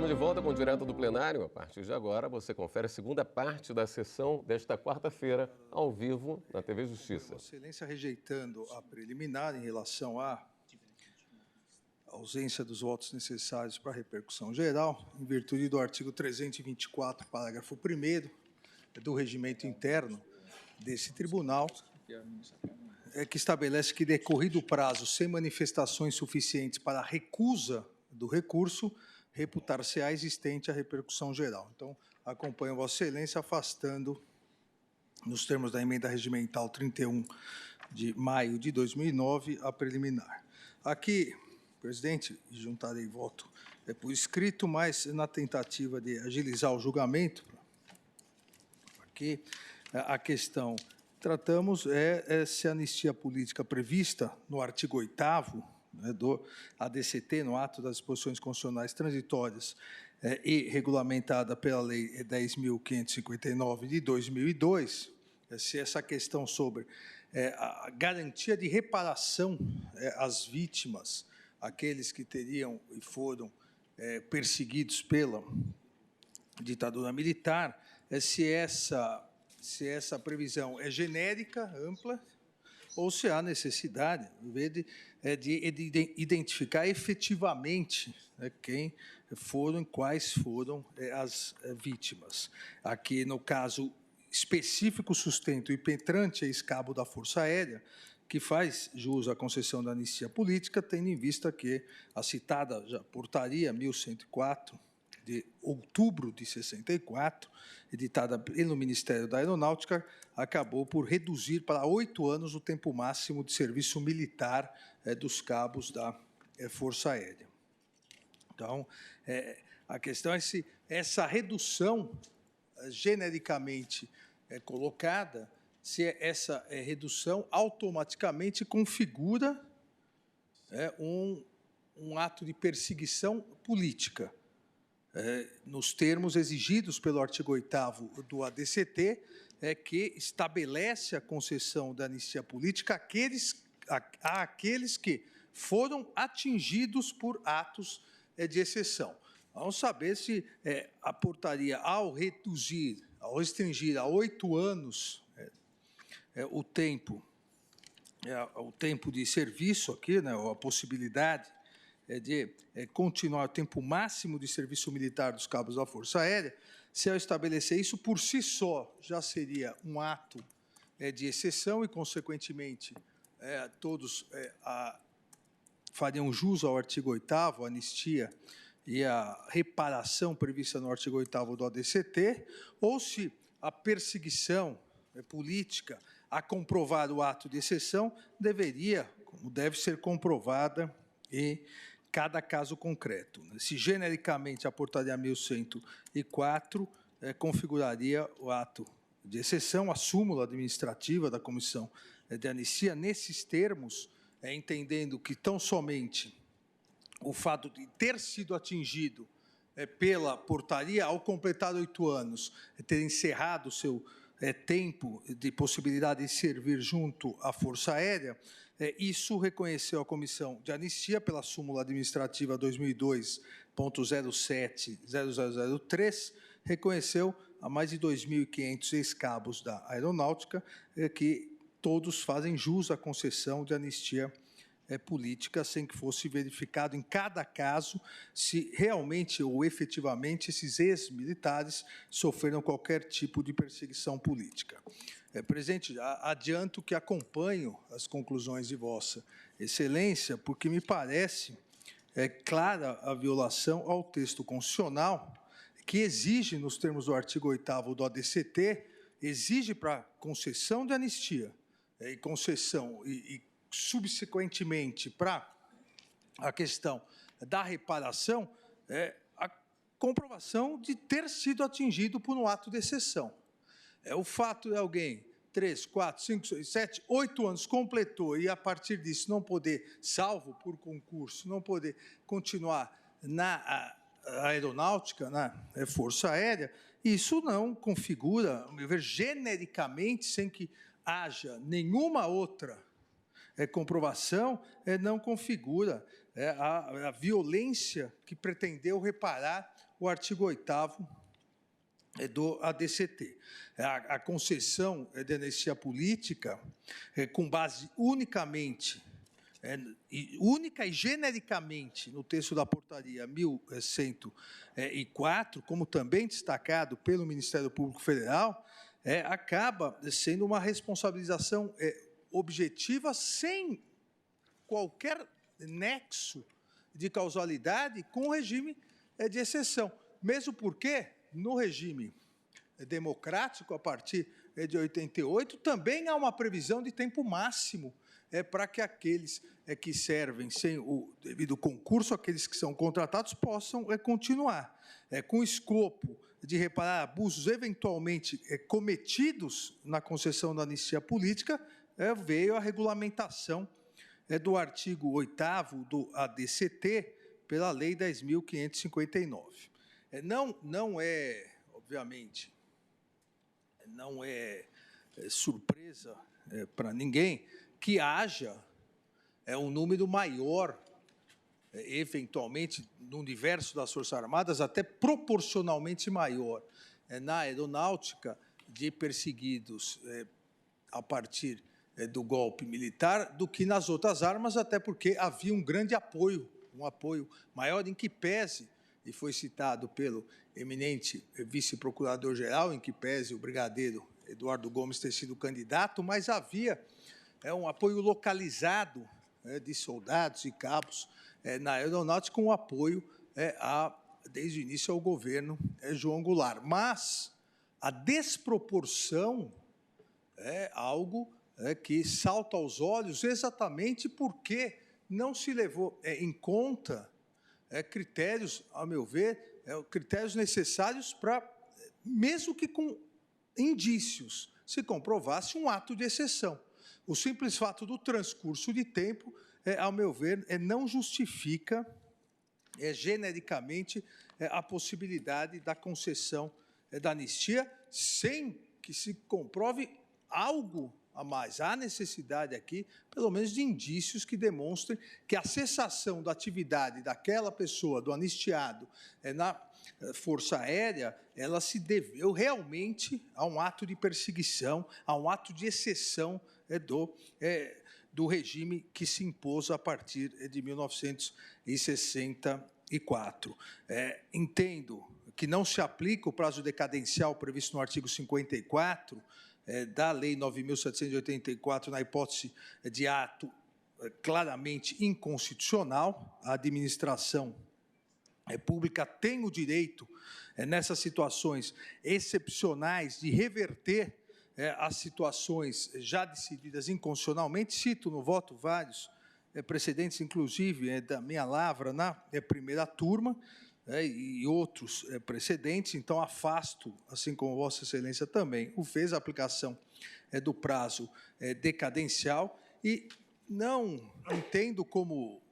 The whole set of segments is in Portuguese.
Estamos de volta com o Direto do Plenário. A partir de agora, você confere a segunda parte da sessão desta quarta-feira, ao vivo, na TV Justiça. Vossa Excelência rejeitando a preliminar em relação à ausência dos votos necessários para a repercussão geral, em virtude do artigo 324, parágrafo 1º do regimento interno desse tribunal, que estabelece que, decorrido o prazo sem manifestações suficientes para a recusa do recurso, reputar-se-á existente a repercussão geral. Então, acompanho Vossa Excelência afastando, nos termos da emenda regimental 31 de maio de 2009, a preliminar. Aqui, presidente, juntarei voto por escrito, mas na tentativa de agilizar o julgamento, aqui a questão tratamos se a anistia política prevista no artigo 8º do ADCT, no ato das disposições constitucionais transitórias e regulamentada pela Lei 10.559 de 2002, se essa questão sobre a garantia de reparação às vítimas, aqueles que teriam e foram perseguidos pela ditadura militar, se essa previsão é genérica, ampla, ou se há necessidade de identificar efetivamente quem foram e quais foram as vítimas. Aqui, no caso específico, sustento impetrante ex-cabo da Força Aérea, que faz jus à concessão da anistia política, tendo em vista que a citada portaria 1104, de outubro de 64, editada pelo Ministério da Aeronáutica, acabou por reduzir para 8 anos o tempo máximo de serviço militar dos cabos da Força Aérea. Então, a questão é se essa redução genericamente colocada, se essa redução automaticamente configura um ato de perseguição política, nos termos exigidos pelo artigo 8º do ADCT, que estabelece a concessão da anistia política àqueles que foram atingidos por atos de exceção. Vamos saber se a portaria, ao restringir a 8 anos o tempo de serviço aqui, né, a possibilidade de continuar o tempo máximo de serviço militar dos cabos da Força Aérea, se ao estabelecer isso por si só já seria um ato de exceção e, consequentemente, todos fariam jus ao artigo 8º, a anistia e a reparação prevista no artigo 8º do ADCT, ou se a perseguição política a comprovar o ato de exceção deve ser comprovada em cada caso concreto. Se genericamente a portaria 1104 configuraria o ato de exceção, a súmula administrativa da Comissão de Anistia, nesses termos, entendendo que tão somente o fato de ter sido atingido pela portaria, ao completar 8 anos, ter encerrado o seu tempo de possibilidade de servir junto à Força Aérea, isso reconheceu a Comissão de Anistia pela súmula administrativa 2002.07.0003, reconheceu a mais de 2.500 ex-cabos da Aeronáutica, que todos fazem jus à concessão de anistia política, sem que fosse verificado em cada caso se realmente ou efetivamente esses ex-militares sofreram qualquer tipo de perseguição política. Presidente, adianto que acompanho as conclusões de Vossa Excelência, porque me parece clara a violação ao texto constitucional, que exige, nos termos do artigo 8º do ADCT, exige para concessão de anistia e concessão e subsequentemente para a questão da reparação, a comprovação de ter sido atingido por um ato de exceção. O fato de alguém, 3, 4, 5, 6, 7, 8 anos completou e, a partir disso, não poder, salvo por concurso, não poder continuar na aeronáutica, na Força Aérea, isso não configura, ao meu ver, genericamente, sem que haja nenhuma outra comprovação, não configura a violência que pretendeu reparar o artigo 8º do ADCT. A concessão de anistia política, com base única e genericamente no texto da portaria 1104, como também destacado pelo Ministério Público Federal, acaba sendo uma responsabilização objetiva sem qualquer nexo de causalidade com o regime de exceção, mesmo porque, no regime democrático, a partir de 88, também há uma previsão de tempo máximo para que aqueles que servem sem o devido concurso, aqueles que são contratados, possam continuar, com o escopo de reparar abusos eventualmente cometidos na concessão da anistia política, veio a regulamentação do artigo 8º do ADCT pela Lei 10.559. Não é, obviamente, não é surpresa para ninguém que haja um número maior, eventualmente, no universo das Forças Armadas, até proporcionalmente maior, na aeronáutica, de perseguidos a partir do golpe militar, do que nas outras armas, até porque havia um grande apoio, um apoio maior, em que pese, e foi citado pelo eminente vice-procurador-geral, em que pese o brigadeiro Eduardo Gomes ter sido candidato, mas havia um apoio localizado de soldados e cabos na aeronáutica, com apoio desde o início ao governo João Goulart. Mas a desproporção é algo que salta aos olhos exatamente porque não se levou em conta critérios, a meu ver, critérios necessários para, mesmo que com indícios, se comprovasse um ato de exceção. O simples fato do transcurso de tempo, ao meu ver, não justifica genericamente a possibilidade da concessão da anistia, sem que se comprove algo a mais. Há necessidade aqui, pelo menos, de indícios que demonstrem que a cessação da atividade daquela pessoa, do anistiado, na Força Aérea, ela se deveu realmente a um ato de perseguição, a um ato de exceção do regime que se impôs a partir de 1964. Entendo que não se aplica o prazo decadencial previsto no artigo 54 da Lei 9.784, na hipótese de ato claramente inconstitucional. A administração pública tem o direito, nessas situações excepcionais, de reverter as situações já decididas inconstitucionalmente. Cito no voto vários precedentes, inclusive da minha lavra na primeira turma, e outros precedentes. Então, afasto, assim como Vossa Excelência também o fez, a aplicação do prazo decadencial, e não entendo como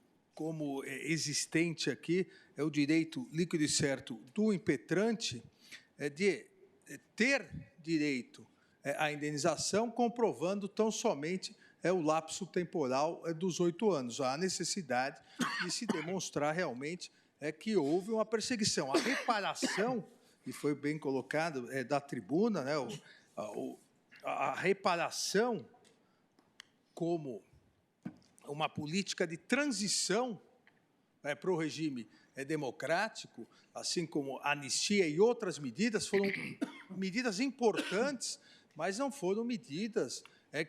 existente aqui o direito líquido e certo do impetrante de ter direito à indenização, comprovando tão somente o lapso temporal dos 8 anos. Há necessidade de se demonstrar realmente que houve uma perseguição. A reparação, e foi bem colocado da tribuna, a reparação como uma política de transição para o regime democrático, assim como a anistia e outras medidas, foram medidas importantes, mas não foram medidas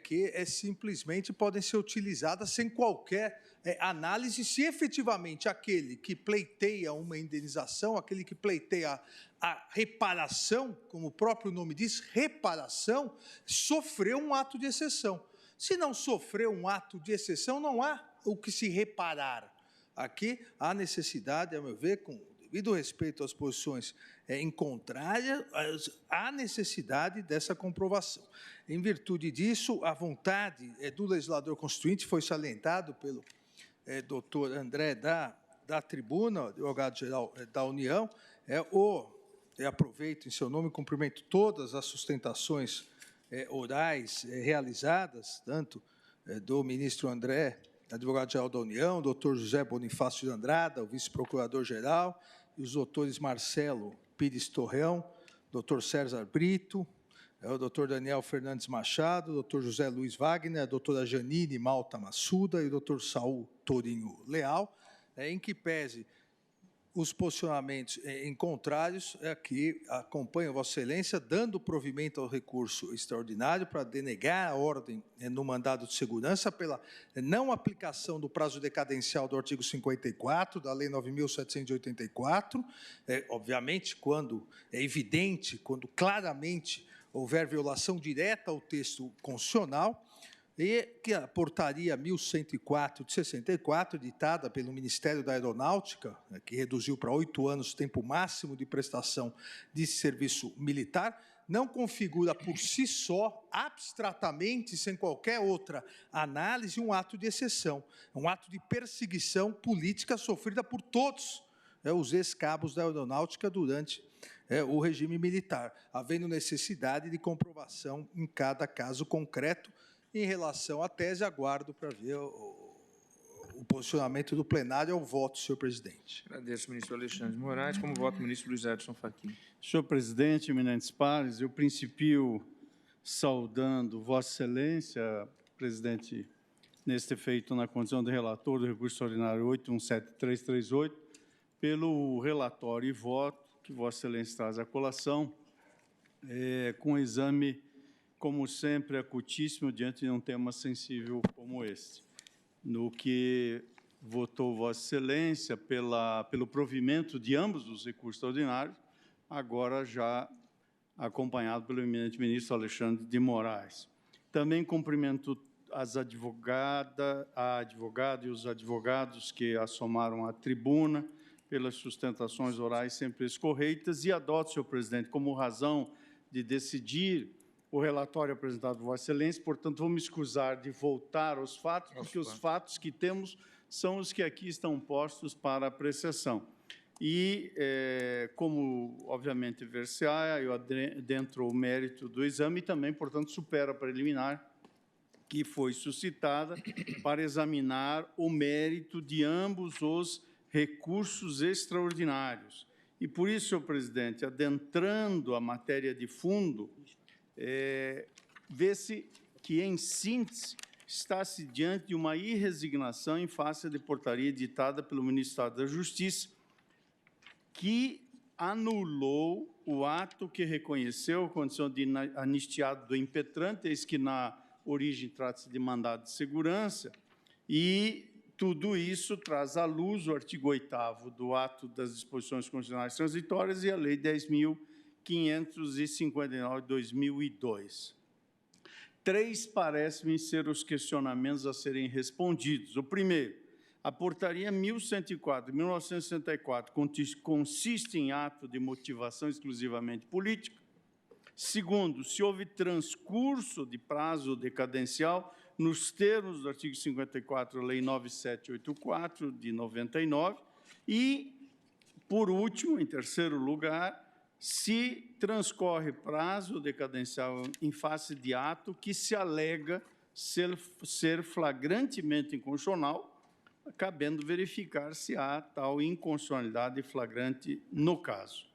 que simplesmente podem ser utilizadas sem qualquer análise se efetivamente aquele que pleiteia uma indenização, aquele que pleiteia a reparação, como o próprio nome diz, reparação, sofreu um ato de exceção. Se não sofreu um ato de exceção, não há o que se reparar. Aqui há necessidade, a meu ver, com devido respeito às posições em contrária, há necessidade dessa comprovação. Em virtude disso, a vontade do legislador constituinte foi salientado pelo doutor André da tribuna, advogado-geral da União. Aproveito em seu nome e cumprimento todas as sustentações orais realizadas, tanto do ministro André, advogado-geral da União, doutor José Bonifácio de Andrada, o vice-procurador-geral, e os doutores Marcelo Pires Torreão, doutor César Brito, o doutor Daniel Fernandes Machado, o doutor José Luiz Wagner, a doutora Janine Malta Massuda e o doutor Saul Torinho Leal, em que pese os posicionamentos em contrários, aqui acompanho Vossa Excelência, dando provimento ao recurso extraordinário para denegar a ordem no mandado de segurança pela não aplicação do prazo decadencial do artigo 54 da Lei 9.784, obviamente, quando é evidente, quando claramente houver violação direta ao texto constitucional, e que a portaria 1104 de 64, ditada pelo Ministério da Aeronáutica, que reduziu para 8 anos o tempo máximo de prestação de serviço militar, não configura por si só, abstratamente, sem qualquer outra análise, um ato de exceção, um ato de perseguição política sofrida por todos os ex-cabos da Aeronáutica durante o regime militar, havendo necessidade de comprovação em cada caso concreto. Em relação à tese, aguardo para ver o posicionamento do plenário ao voto, senhor presidente. Agradeço, ministro Alexandre de Moraes. Como voto, o ministro Luiz Edson Fachin. Senhor presidente, eminentes pares, eu principio saudando Vossa Excelência, presidente, neste efeito, na condição de relator do recurso ordinário 817338, pelo relatório e voto que Vossa Excelência traz à colação, com exame, como sempre, acutíssimo diante de um tema sensível como este. No que votou Vossa Excelência pelo provimento de ambos os recursos ordinários, agora já acompanhado pelo eminente ministro Alexandre de Moraes. Também cumprimento a advogada e os advogados que assomaram à tribuna pelas sustentações orais sempre escorreitas e adoto, senhor presidente, como razão de decidir o relatório apresentado por Vossa Excelência, portanto, vou me escusar de voltar aos fatos, porque os fatos que temos são os que aqui estão postos para apreciação. E, como, obviamente, ver-se-á, eu adentro o mérito do exame e também, portanto, supero a preliminar que foi suscitada para examinar o mérito de ambos os recursos extraordinários. E, por isso, senhor presidente, adentrando a matéria de fundo, vê-se que, em síntese, está-se diante de uma irresignação em face de portaria editada pelo Ministro da Justiça, que anulou o ato que reconheceu a condição de anistiado do impetrante, eis que na origem trata-se de mandado de segurança, e tudo isso traz à luz o artigo 8º do ato das disposições constitucionais transitórias e a Lei 10.559 de 2002. Três parecem ser os questionamentos a serem respondidos. O primeiro, a portaria 1104 de 1964 consiste em ato de motivação exclusivamente política. Segundo, se houve transcurso de prazo decadencial nos termos do artigo 54 da Lei 9784 de 99. E, por último, em terceiro lugar, se transcorre prazo decadencial em face de ato que se alega ser flagrantemente inconstitucional, cabendo verificar se há tal inconstitucionalidade flagrante no caso.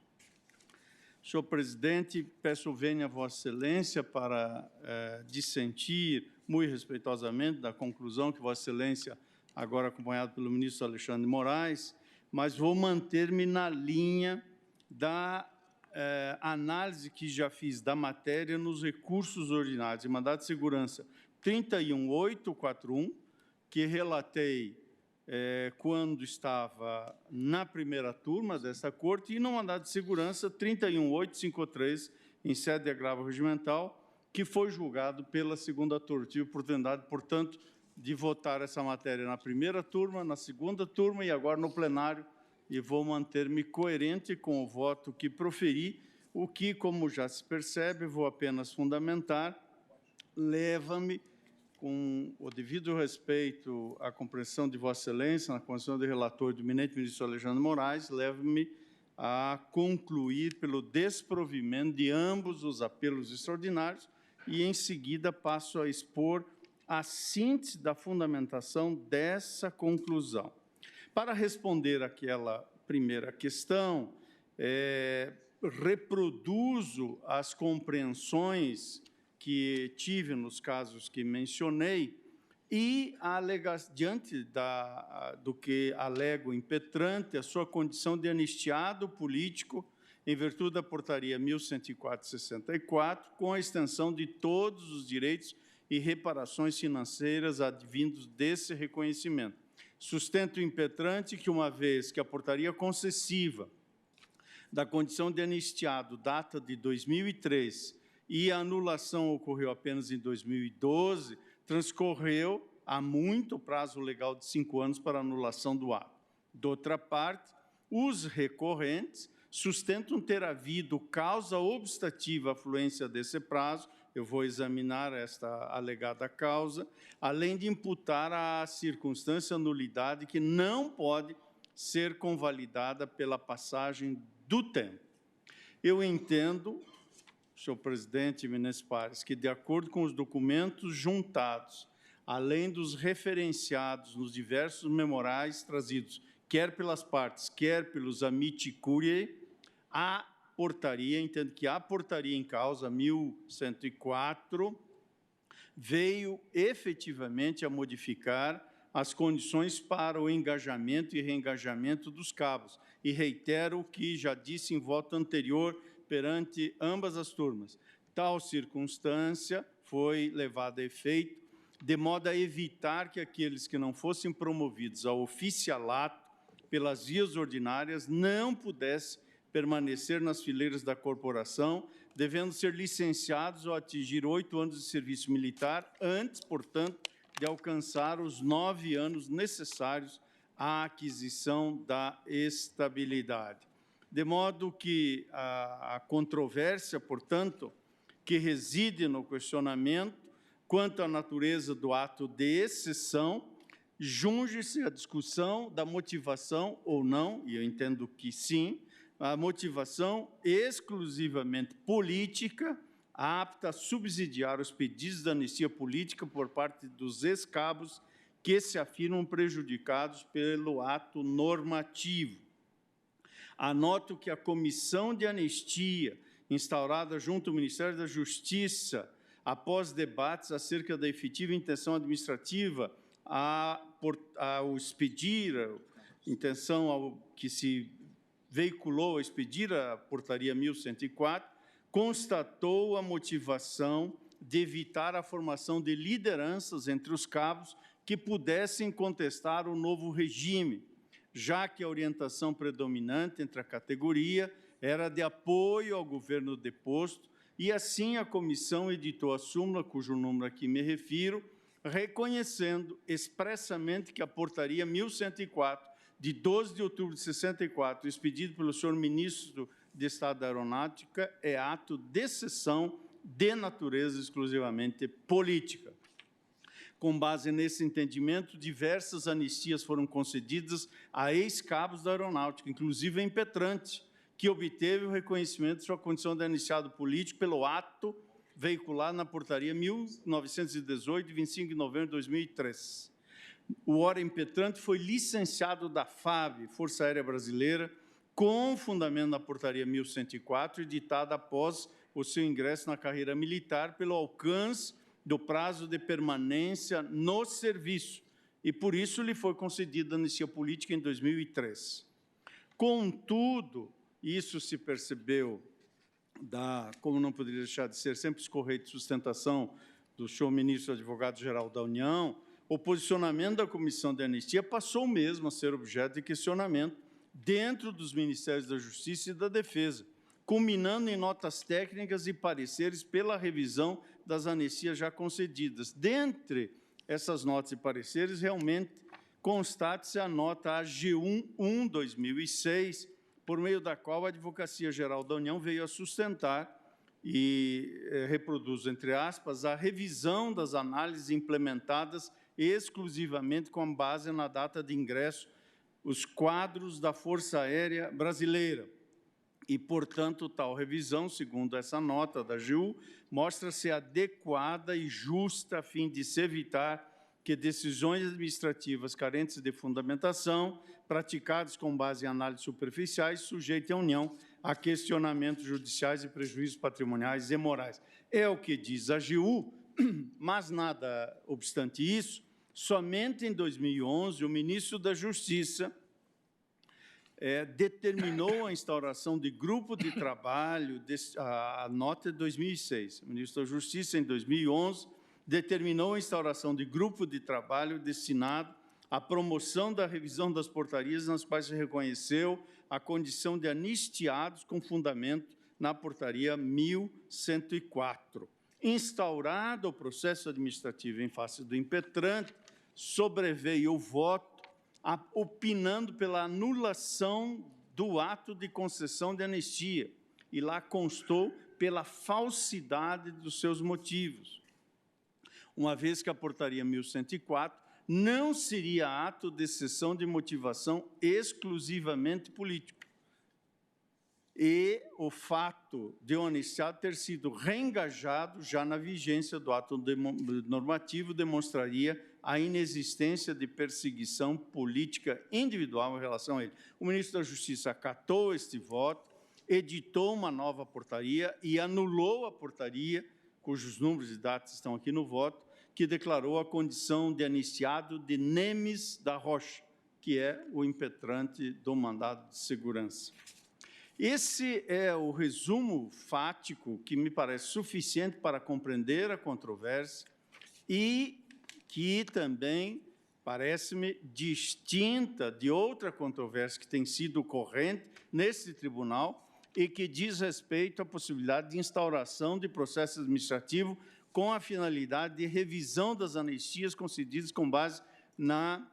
Senhor presidente, peço vênia a Vossa Excelência para dissentir muito respeitosamente da conclusão que Vossa Excelência, agora acompanhado pelo ministro Alexandre de Moraes, mas vou manter-me na linha da análise que já fiz da matéria nos recursos ordinários e mandado de segurança 31841, que relatei quando estava na primeira turma dessa Corte, e no mandado de segurança 31853, em sede de agravo regimental, que foi julgado pela segunda turma. Tive oportunidade, portanto, de votar essa matéria na primeira turma, na segunda turma e agora no plenário, e vou manter-me coerente com o voto que proferi, o que, como já se percebe, vou apenas fundamentar, leva-me, com o devido respeito à compreensão de Vossa Excelência, na condição de relator do eminente ministro Alexandre de Moraes, leva-me a concluir pelo desprovimento de ambos os apelos extraordinários e, em seguida, passo a expor a síntese da fundamentação dessa conclusão. Para responder àquela primeira questão, reproduzo as compreensões que tive nos casos que mencionei e, diante do que alega o impetrante, a sua condição de anistiado político, em virtude da portaria 1104/64, com a extensão de todos os direitos e reparações financeiras advindos desse reconhecimento. Sustenta o impetrante que, uma vez que a portaria concessiva da condição de anistiado data de 2003 e a anulação ocorreu apenas em 2012, transcorreu há muito o prazo legal de 5 anos para anulação do ato. De outra parte, os recorrentes sustentam ter havido causa obstativa à fluência desse prazo, eu vou examinar esta alegada causa, além de imputar a circunstância nulidade que não pode ser convalidada pela passagem do tempo. Eu entendo, senhor presidente e eminentes pares, que, de acordo com os documentos juntados, além dos referenciados nos diversos memorais trazidos, quer pelas partes, quer pelos amici curiae, a portaria, entendo que a portaria em causa, 1104, veio efetivamente a modificar as condições para o engajamento e reengajamento dos cabos. E reitero o que já disse em voto anterior perante ambas as turmas. Tal circunstância foi levada a efeito, de modo a evitar que aqueles que não fossem promovidos ao oficialato pelas vias ordinárias não pudessem permanecer nas fileiras da corporação, devendo ser licenciados ou atingir 8 anos de serviço militar, antes, portanto, de alcançar os 9 anos necessários à aquisição da estabilidade. De modo que a controvérsia, portanto, que reside no questionamento quanto à natureza do ato de exceção, junge-se à discussão da motivação ou não, e eu entendo que sim, a motivação exclusivamente política, apta a subsidiar os pedidos de anistia política por parte dos ex-cabos que se afirmam prejudicados pelo ato normativo. Anoto que a comissão de anistia, instaurada junto ao Ministério da Justiça, após debates acerca da efetiva intenção administrativa ao expedir, a intenção que se veiculou a expedir a portaria 1104, constatou a motivação de evitar a formação de lideranças entre os cabos que pudessem contestar o novo regime, já que a orientação predominante entre a categoria era de apoio ao governo deposto, e assim a comissão editou a súmula, cujo número aqui me refiro, reconhecendo expressamente que a portaria 1104, de 12 de outubro de 64, expedido pelo senhor ministro de Estado da Aeronáutica, é ato de exceção de natureza exclusivamente política. Com base nesse entendimento, diversas anistias foram concedidas a ex-cabos da Aeronáutica, inclusive a impetrante, que obteve o reconhecimento de sua condição de aniciado político pelo ato veiculado na portaria 1918, de 25 de novembro de 2003. O ora impetrante foi licenciado da FAB, Força Aérea Brasileira, com fundamento na portaria 1104, editada após o seu ingresso na carreira militar pelo alcance do prazo de permanência no serviço, e por isso lhe foi concedida a anistia política em 2003. Contudo, isso se percebeu, como não poderia deixar de ser, sempre escorreio de sustentação do senhor ministro advogado-geral da União, o posicionamento da Comissão de Anistia passou mesmo a ser objeto de questionamento dentro dos Ministérios da Justiça e da Defesa, culminando em notas técnicas e pareceres pela revisão das anistias já concedidas. Dentre essas notas e pareceres, realmente constate-se a nota AG1/2006, por meio da qual a Advocacia Geral da União veio a sustentar, e reproduzo entre aspas, a revisão das análises implementadas exclusivamente com base na data de ingresso, os quadros da Força Aérea Brasileira. E, portanto, tal revisão, segundo essa nota da AGU, mostra-se adequada e justa a fim de se evitar que decisões administrativas carentes de fundamentação, praticadas com base em análises superficiais, sujeitem a União a questionamentos judiciais e prejuízos patrimoniais e morais. É o que diz a AGU, mas, nada obstante isso, somente em 2011, o ministro da Justiça determinou a instauração de grupo de trabalho, a nota de 2006. O ministro da Justiça, em 2011, determinou a instauração de grupo de trabalho destinado à promoção da revisão das portarias nas quais se reconheceu a condição de anistiados com fundamento na portaria 1104. Instaurado o processo administrativo em face do impetrante, sobreveio o voto opinando pela anulação do ato de concessão de anistia, e lá constou pela falsidade dos seus motivos, uma vez que a portaria 1104 não seria ato de cessão de motivação exclusivamente político. E o fato de o anistiado ter sido reengajado já na vigência do ato normativo demonstraria a inexistência de perseguição política individual em relação a ele. O ministro da Justiça acatou este voto, editou uma nova portaria e anulou a portaria, cujos números e datas estão aqui no voto, que declarou a condição de anistiado de Nemes da Rocha, que é o impetrante do mandado de segurança. Esse é o resumo fático que me parece suficiente para compreender a controvérsia e que também parece-me distinta de outra controvérsia que tem sido corrente nesse tribunal e que diz respeito à possibilidade de instauração de processo administrativo com a finalidade de revisão das anistias concedidas com base na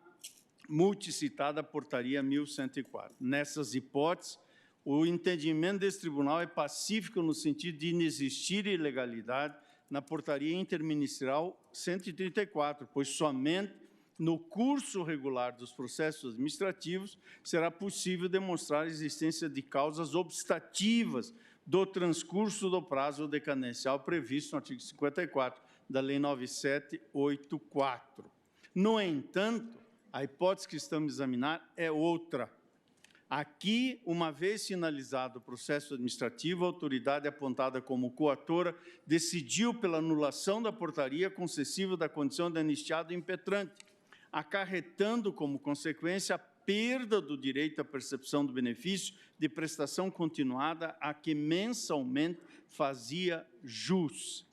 multicitada portaria 1104. Nessas hipóteses, o entendimento desse tribunal é pacífico no sentido de inexistir ilegalidade na portaria interministerial 134, pois somente no curso regular dos processos administrativos será possível demonstrar a existência de causas obstativas do transcurso do prazo decadencial previsto no artigo 54 da Lei 9784. No entanto, a hipótese que estamos a examinar é outra. Aqui, uma vez finalizado o processo administrativo, a autoridade apontada como coatora decidiu pela anulação da portaria concessiva da condição de anistiado impetrante, acarretando como consequência a perda do direito à percepção do benefício de prestação continuada a que mensalmente fazia jus.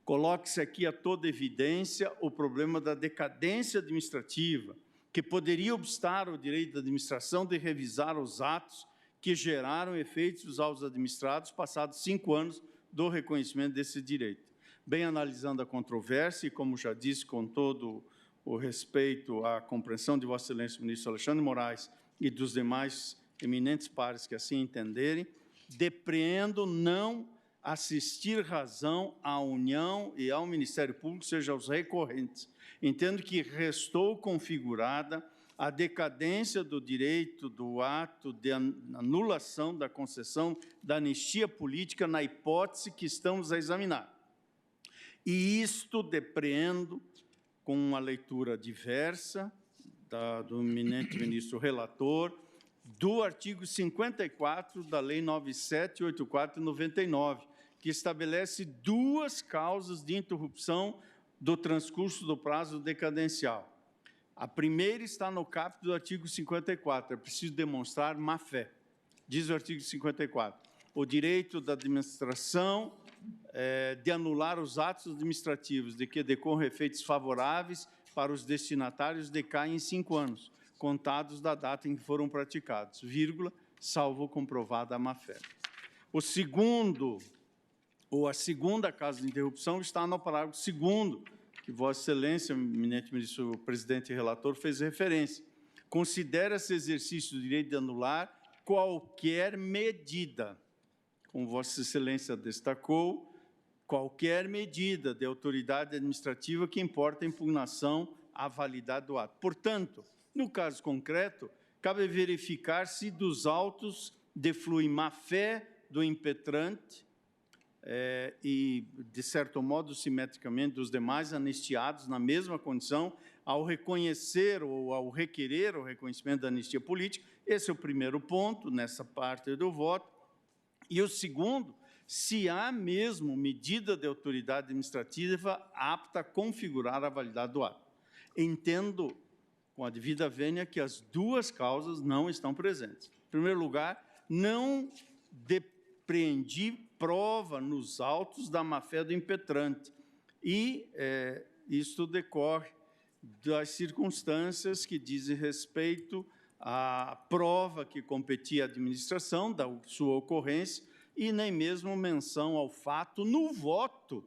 Coloque-se aqui a toda evidência o problema da decadência administrativa, que poderia obstar o direito da administração de revisar os atos que geraram efeitos aos administrados passados 5 anos do reconhecimento desse direito. Bem analisando a controvérsia, e como já disse, com todo o respeito à compreensão de Vossa Excelência, o ministro Alexandre Moraes, e dos demais eminentes pares que assim entenderem, depreendo não assistir razão à União e ao Ministério Público, seja aos recorrentes. Entendo que restou configurada a decadência do direito do ato de anulação da concessão da anistia política na hipótese que estamos a examinar. E isto depreendo com uma leitura diversa do eminente ministro relator, do artigo 54 da Lei 9784 e 99, que estabelece 2 causas de interrupção do transcurso do prazo decadencial. A primeira está no caput do artigo 54, é preciso demonstrar má-fé. Diz o artigo 54, o direito da administração de anular os atos administrativos de que decorram efeitos favoráveis para os destinatários decai em 5 anos, contados da data em que foram praticados, vírgula, salvo comprovada a má-fé. O segundo, ou a segunda causa de interrupção, está no parágrafo 2º, que Vossa Excelência, eminente ministro presidente e relator, fez referência. Considera-se exercício do direito de anular qualquer medida, como Vossa Excelência destacou, qualquer medida de autoridade administrativa que importa a impugnação à validade do ato. Portanto, no caso concreto, cabe verificar se dos autos deflui má-fé do impetrante e, de certo modo, simetricamente, dos demais anistiados na mesma condição, ao reconhecer ou ao requerer o reconhecimento da anistia política. Esse é o primeiro ponto, nessa parte do voto. E o segundo, se há mesmo medida de autoridade administrativa apta a configurar a validade do ato. Entendo, com a devida vênia, que as duas causas não estão presentes. Em primeiro lugar, não depreendi prova nos autos da má-fé do impetrante. E isto decorre das circunstâncias que dizem respeito à prova que competia à administração, da sua ocorrência, e nem mesmo menção ao fato no voto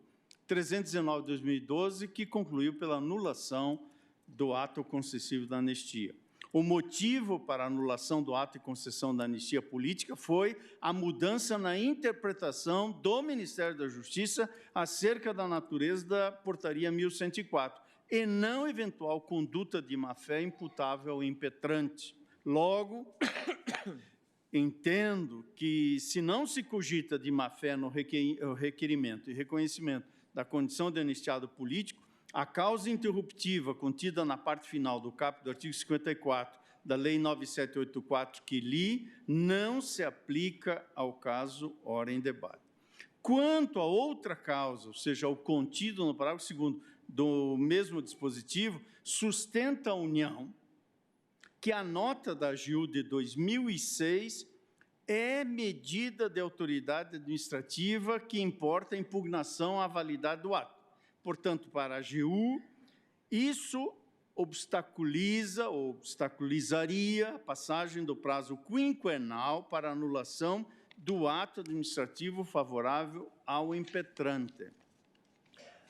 319 de 2012, que concluiu pela anulação do ato concessivo da anistia. O motivo para a anulação do ato de concessão da anistia política foi a mudança na interpretação do Ministério da Justiça acerca da natureza da portaria 1104, e não eventual conduta de má-fé imputável ao impetrante. Logo, entendo que, se não se cogita de má-fé no requerimento e reconhecimento da condição de anistiado político, a causa interruptiva contida na parte final do caput do artigo 54 da Lei 9784 que li, não se aplica ao caso ora em debate. Quanto a outra causa, ou seja, o contido no parágrafo 2º do mesmo dispositivo, sustenta a União que a nota da AGU de 2006 é medida de autoridade administrativa que importa a impugnação à validade do ato. Portanto, para a AGU, isso obstaculizaria a passagem do prazo quinquenal para anulação do ato administrativo favorável ao impetrante.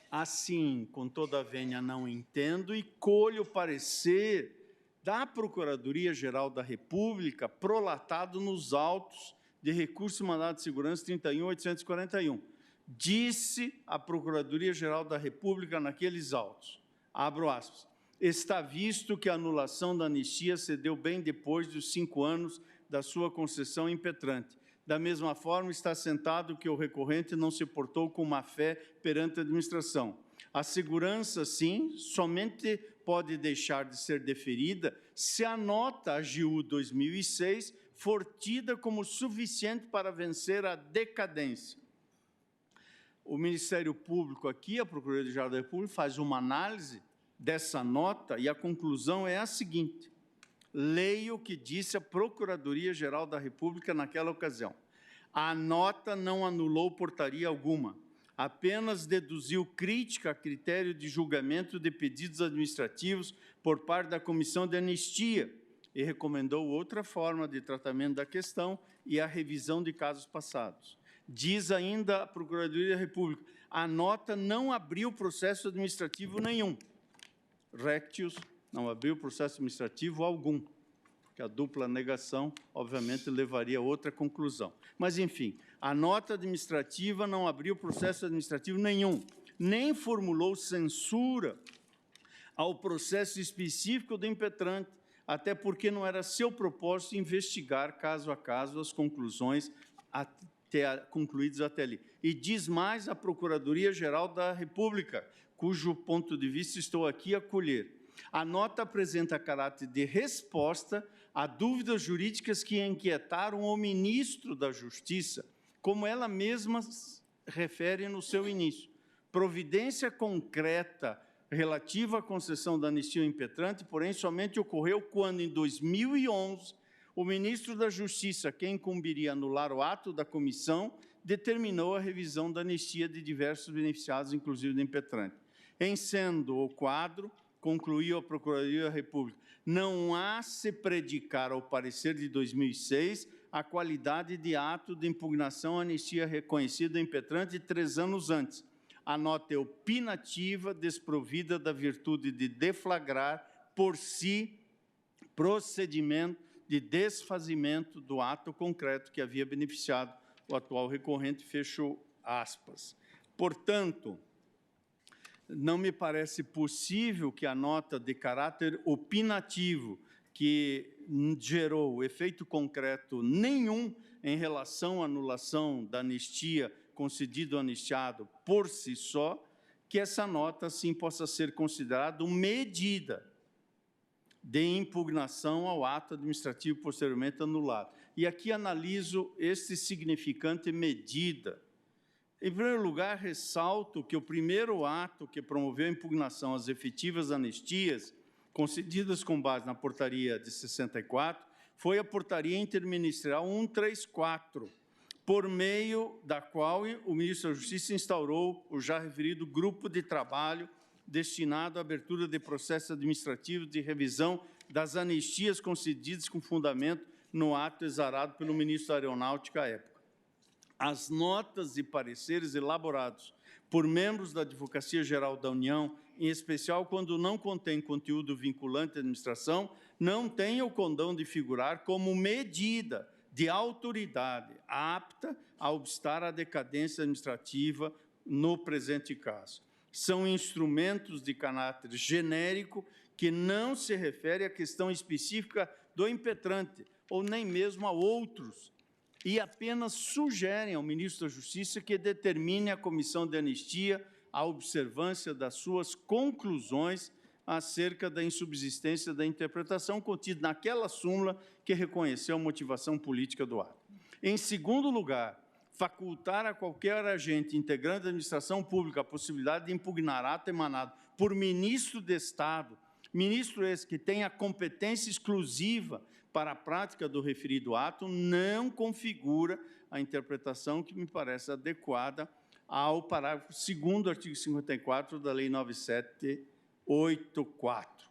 Assim, com toda a vênia, não entendo e colho o parecer da Procuradoria-Geral da República prolatado nos autos de recurso e mandado de segurança 31.841. Disse a Procuradoria-Geral da República naqueles autos, abro aspas, está visto que a anulação da anistia se deu bem depois dos 5 anos da sua concessão impetrante. Da mesma forma, está assentado que o recorrente não se portou com má-fé perante a administração. A segurança, sim, somente pode deixar de ser deferida se a nota AGU 2006 for tida como suficiente para vencer a decadência. O Ministério Público aqui, a Procuradoria-Geral da República, faz uma análise dessa nota e a conclusão é a seguinte. Leio o que disse a Procuradoria-Geral da República naquela ocasião. A nota não anulou portaria alguma, apenas deduziu crítica a critério de julgamento de pedidos administrativos por parte da Comissão de Anistia e recomendou outra forma de tratamento da questão e a revisão de casos passados. Diz ainda a Procuradoria da República, a nota não abriu processo administrativo nenhum. Rectius, não abriu processo administrativo algum, porque a dupla negação, obviamente, levaria a outra conclusão. Mas, enfim, a nota administrativa não abriu processo administrativo nenhum, nem formulou censura ao processo específico do impetrante, até porque não era seu propósito investigar caso a caso as conclusões concluídas até ali. E diz mais a Procuradoria-Geral da República, cujo ponto de vista estou aqui a colher. A nota apresenta caráter de resposta a dúvidas jurídicas que inquietaram o ministro da Justiça, como ela mesma refere no seu início. Providência concreta relativa à concessão da anistia ao impetrante, porém, somente ocorreu quando, em 2011, o ministro da Justiça, quem incumbiria anular o ato da comissão, determinou a revisão da anistia de diversos beneficiados, inclusive do impetrante. Em sendo o quadro, concluiu a Procuradoria da República, não há se predicar ao parecer de 2006 a qualidade de ato de impugnação à anistia reconhecida impetrante 3 anos antes. A nota é opinativa, desprovida da virtude de deflagrar por si procedimento de desfazimento do ato concreto que havia beneficiado o atual recorrente, fecho aspas. Portanto, não me parece possível que a nota de caráter opinativo, que gerou efeito concreto nenhum em relação à anulação da anistia concedido ou anistiado por si só, que essa nota, sim, possa ser considerada uma medida de impugnação ao ato administrativo posteriormente anulado. E aqui analiso este significante medida. Em primeiro lugar, ressalto que o primeiro ato que promoveu a impugnação às efetivas anistias, concedidas com base na portaria de 64, foi a portaria interministerial 134, por meio da qual o ministro da Justiça instaurou o já referido grupo de trabalho destinado à abertura de processos administrativos de revisão das anistias concedidas com fundamento no ato exarado pelo ministro da Aeronáutica à época. As notas e pareceres elaborados por membros da Advocacia Geral da União, em especial quando não contém conteúdo vinculante à administração, não têm o condão de figurar como medida de autoridade apta a obstar à decadência administrativa no presente caso. São instrumentos de caráter genérico que não se refere à questão específica do impetrante, ou nem mesmo a outros, e apenas sugerem ao ministro da Justiça que determine à comissão de anistia a observância das suas conclusões acerca da insubsistência da interpretação contida naquela súmula que reconheceu a motivação política do ato. Em segundo lugar, facultar a qualquer agente integrante da administração pública a possibilidade de impugnar ato emanado por ministro de Estado, ministro esse que tem a competência exclusiva para a prática do referido ato, não configura a interpretação que me parece adequada ao parágrafo 2º do artigo 54 da Lei 9784.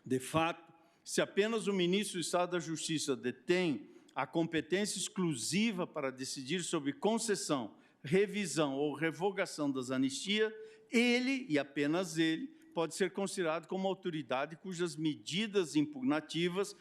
De fato, se apenas o ministro do Estado da Justiça detém a competência exclusiva para decidir sobre concessão, revisão ou revogação das anistias, ele, e apenas ele, pode ser considerado como autoridade cujas medidas impugnativas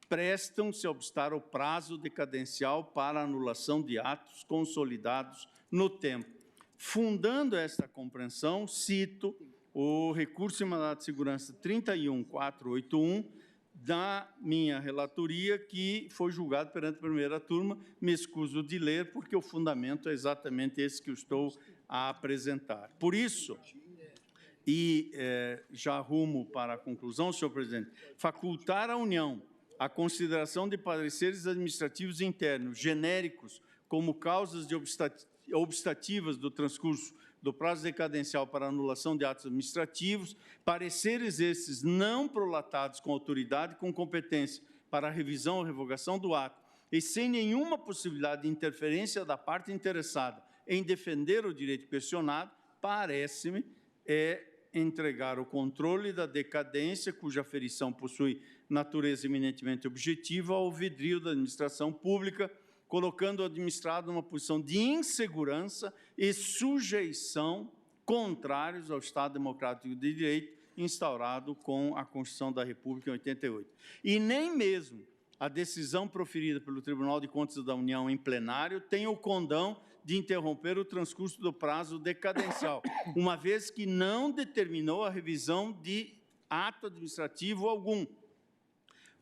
prestam-se a obstar ao prazo decadencial para a anulação de atos consolidados no tempo. Fundando esta compreensão, cito o recurso em mandado de segurança 31481 da minha relatoria, que foi julgado perante a primeira turma. Me escuso de ler, porque o fundamento é exatamente esse que eu estou a apresentar. Por isso, e já rumo para a conclusão, senhor presidente, facultar à União a consideração de pareceres administrativos internos genéricos como causas de obstativas do transcurso do prazo decadencial para anulação de atos administrativos, pareceres esses não prolatados com autoridade com competência para a revisão ou revogação do ato e sem nenhuma possibilidade de interferência da parte interessada em defender o direito questionado, parece-me entregar o controle da decadência, cuja aferição possui natureza eminentemente objetiva, ao vidrio da administração pública, colocando o administrado numa posição de insegurança e sujeição contrários ao Estado Democrático de Direito instaurado com a Constituição da República em 88. E nem mesmo a decisão proferida pelo Tribunal de Contas da União em plenário tem o condão de interromper o transcurso do prazo decadencial, uma vez que não determinou a revisão de ato administrativo algum,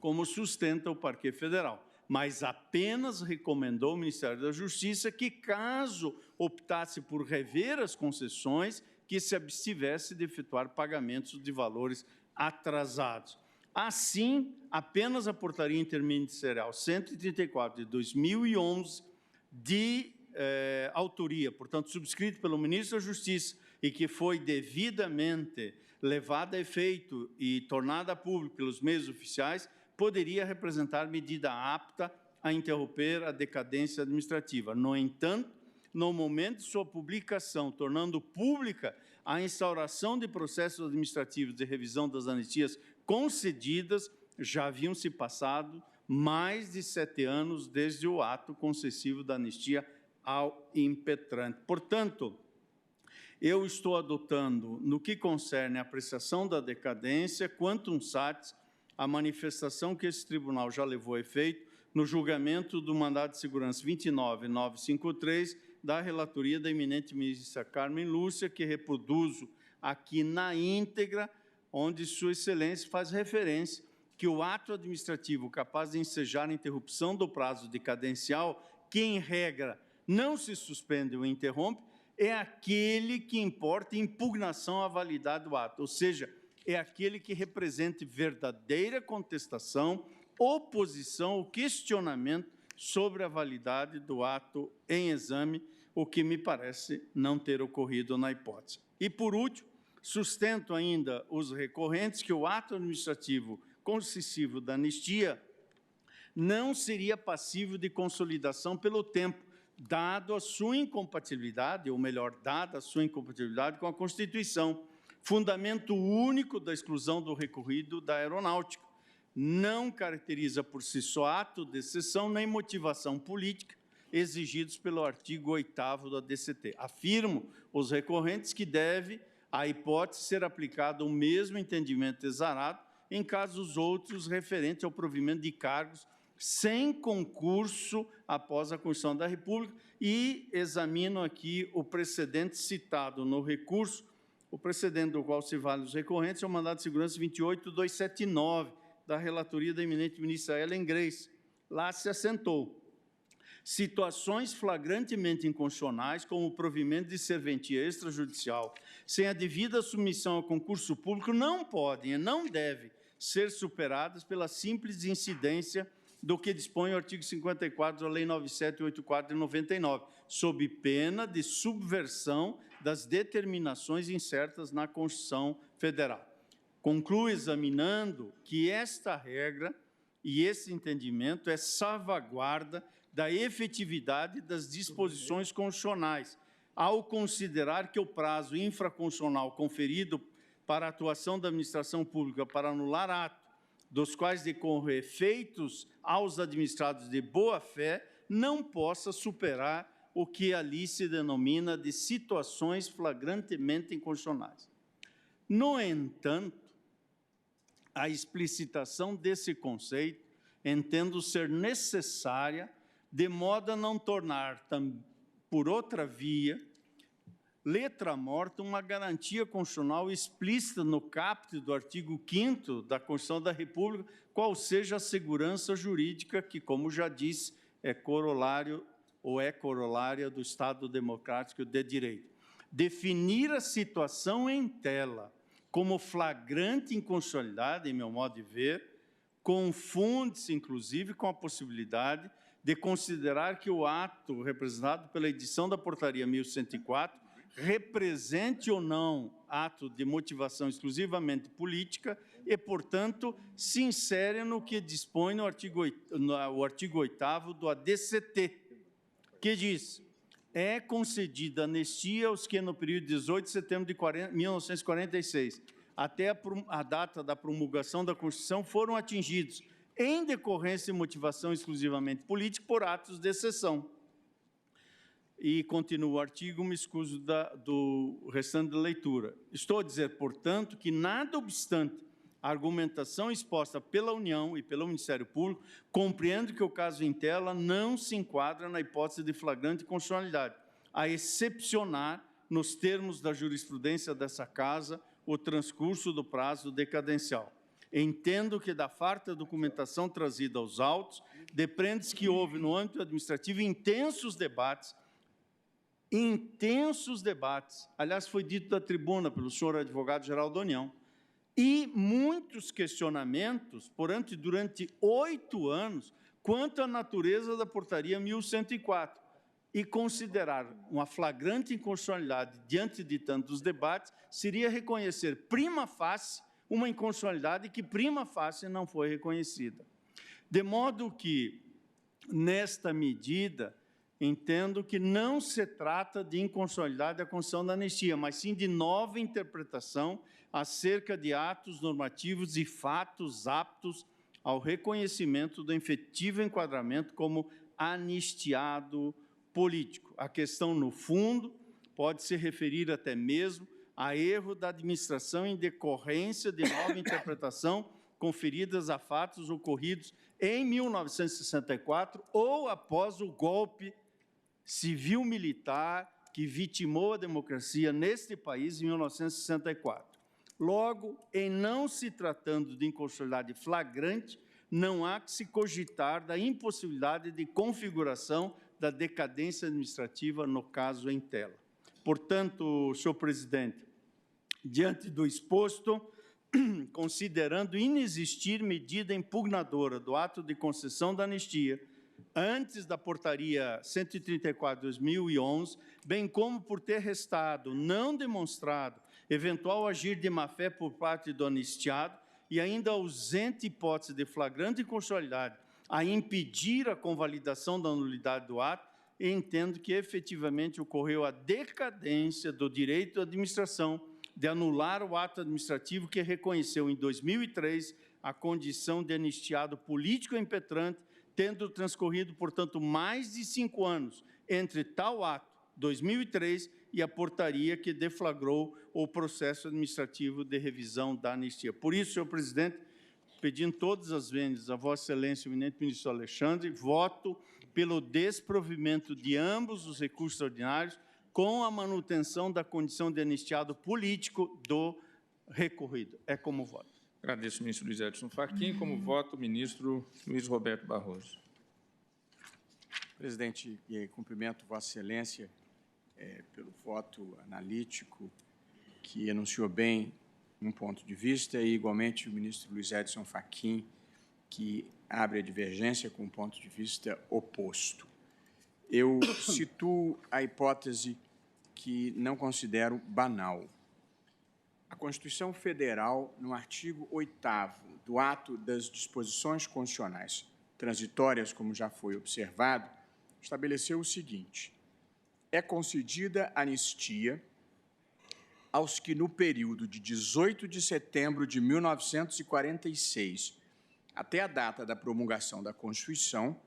como sustenta o Parquet Federal, mas apenas recomendou ao Ministério da Justiça que, caso optasse por rever as concessões, que se abstivesse de efetuar pagamentos de valores atrasados. Assim, apenas a Portaria Interministerial 134 de 2011, de autoria, portanto, subscrito pelo ministro da Justiça e que foi devidamente levada a efeito e tornada pública pelos meios oficiais, poderia representar medida apta a interromper a decadência administrativa. No entanto, no momento de sua publicação, tornando pública a instauração de processos administrativos de revisão das anistias concedidas, já haviam se passado mais de 7 anos desde o ato concessivo da anistia ao impetrante. Portanto, eu estou adotando, no que concerne a apreciação da decadência, quantum satis, a manifestação que esse tribunal já levou a efeito no julgamento do mandado de segurança 29953 da relatoria da eminente ministra Carmen Lúcia, que reproduzo aqui na íntegra, onde Sua Excelência faz referência que o ato administrativo capaz de ensejar a interrupção do prazo decadencial, que, em regra, não se suspende ou interrompe, é aquele que importa impugnação à validade do ato, ou seja, é aquele que represente verdadeira contestação, oposição ou questionamento sobre a validade do ato em exame, o que me parece não ter ocorrido na hipótese. E, por último, sustento ainda os recorrentes que o ato administrativo concessivo da anistia não seria passível de consolidação pelo tempo, dado a sua incompatibilidade, ou melhor, dada a sua incompatibilidade com a Constituição, fundamento único da exclusão do recorrido da aeronáutica. Não caracteriza por si só ato de exceção nem motivação política exigidos pelo artigo 8º da DCT. Afirmo os recorrentes que deve, à hipótese, ser aplicado o mesmo entendimento exarado em casos outros referentes ao provimento de cargos sem concurso após a Constituição da República, e examino aqui o precedente citado no recurso, o precedente do qual se vale os recorrentes é o mandado de segurança 28279, da relatoria da eminente ministra Ellen Grace. Lá se assentou: situações flagrantemente inconstitucionais, como o provimento de serventia extrajudicial, sem a devida submissão ao concurso público, não podem e não devem ser superadas pela simples incidência do que dispõe o artigo 54 da Lei 9784 de 99, sob pena de subversão das determinações incertas na Constituição Federal. Concluo examinando que esta regra e esse entendimento é salvaguarda da efetividade das disposições constitucionais, ao considerar que o prazo infraconstitucional conferido para a atuação da administração pública para anular ato, dos quais decorrem efeitos aos administrados de boa-fé, não possa superar o que ali se denomina de situações flagrantemente inconstitucionais. No entanto, a explicitação desse conceito entendo ser necessária, de modo a não tornar, por outra via, letra morta, uma garantia constitucional explícita no caput do artigo 5º da Constituição da República, qual seja a segurança jurídica que, como já disse, é corolário ou é corolária do Estado Democrático de Direito. Definir a situação em tela como flagrante inconstitucionalidade, em meu modo de ver, confunde-se, inclusive, com a possibilidade de considerar que o ato representado pela edição da Portaria 1104 represente ou não ato de motivação exclusivamente política e, portanto, se insere no que dispõe no artigo 8º do ADCT, que diz: é concedida anistia aos que, no período de 18 de setembro de 1946, até a data da promulgação da Constituição, foram atingidos, em decorrência de motivação exclusivamente política, por atos de exceção. E continua o artigo, me excuso do restante da leitura. Estou a dizer, portanto, que nada obstante a argumentação exposta pela União e pelo Ministério Público, compreendo que o caso em tela não se enquadra na hipótese de flagrante inconstitucionalidade, a excepcionar, nos termos da jurisprudência dessa Casa, o transcurso do prazo decadencial. Entendo que da farta documentação trazida aos autos, depreende-se que houve, no âmbito administrativo, intensos debates, aliás, foi dito da tribuna pelo senhor advogado-geral da União, e muitos questionamentos durante 8 anos quanto à natureza da Portaria 1104, e considerar uma flagrante inconstitucionalidade diante de tantos debates seria reconhecer prima facie uma inconstitucionalidade que prima facie não foi reconhecida. De modo que, nesta medida, entendo que não se trata de inconstitucionalidade da Constituição da anistia, mas sim de nova interpretação acerca de atos normativos e fatos aptos ao reconhecimento do efetivo enquadramento como anistiado político. A questão, no fundo, pode se referir até mesmo a erro da administração em decorrência de nova interpretação conferidas a fatos ocorridos em 1964 ou após o golpe civil-militar que vitimou a democracia neste país em 1964. Logo, em não se tratando de inconstitucionalidade flagrante, não há que se cogitar da impossibilidade de configuração da decadência administrativa, no caso em tela. Portanto, senhor presidente, diante do exposto, considerando inexistir medida impugnadora do ato de concessão da anistia antes da portaria 134/2011, bem como por ter restado não demonstrado eventual agir de má-fé por parte do anistiado e ainda ausente hipótese de flagrante inconstitucionalidade a impedir a convalidação da nulidade do ato, entendo que efetivamente ocorreu a decadência do direito à administração de anular o ato administrativo que reconheceu em 2003 a condição de anistiado político impetrante, tendo transcorrido, portanto, mais de 5 anos entre tal ato, 2003, e a portaria que deflagrou o processo administrativo de revisão da anistia. Por isso, senhor presidente, pedindo todas as vezes a Vossa Excelência, o eminente ministro Alexandre, voto pelo desprovimento de ambos os recursos ordinários com a manutenção da condição de anistiado político do recorrido. É como voto. Agradeço, ministro Luiz Edson Fachin. Como voto, o ministro Luiz Roberto Barroso. Presidente, cumprimento Vossa Excelência pelo voto analítico que enunciou bem um ponto de vista e, igualmente, o ministro Luiz Edson Fachin, que abre a divergência com um ponto de vista oposto. Eu situo a hipótese que não considero banal. A Constituição Federal, no artigo 8º do ato das disposições constitucionais transitórias, como já foi observado, estabeleceu o seguinte: é concedida anistia aos que, no período de 18 de setembro de 1946 até a data da promulgação da Constituição,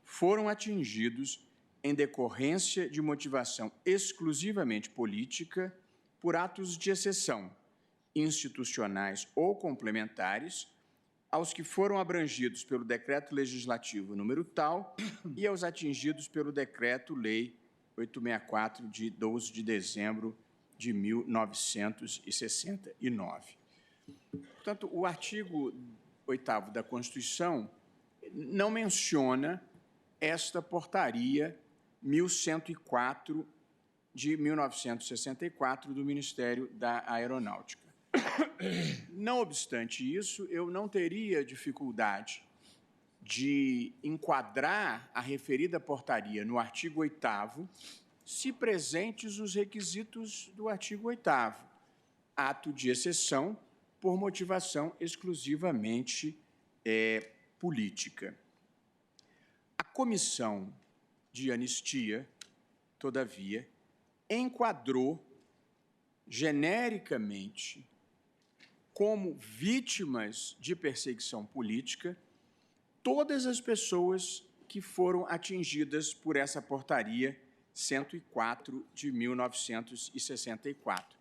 foram atingidos em decorrência de motivação exclusivamente política por atos de exceção, institucionais ou complementares, aos que foram abrangidos pelo Decreto Legislativo número tal e aos atingidos pelo Decreto-Lei 864, de 12 de dezembro de 1969. Portanto, o artigo 8º da Constituição não menciona esta portaria 1104 de 1964 do Ministério da Aeronáutica. Não obstante isso, eu não teria dificuldade de enquadrar a referida portaria no artigo 8º, se presentes os requisitos do artigo 8º, ato de exceção por motivação exclusivamente política. A comissão de anistia, todavia, enquadrou genericamente como vítimas de perseguição política todas as pessoas que foram atingidas por essa portaria 104 de 1964.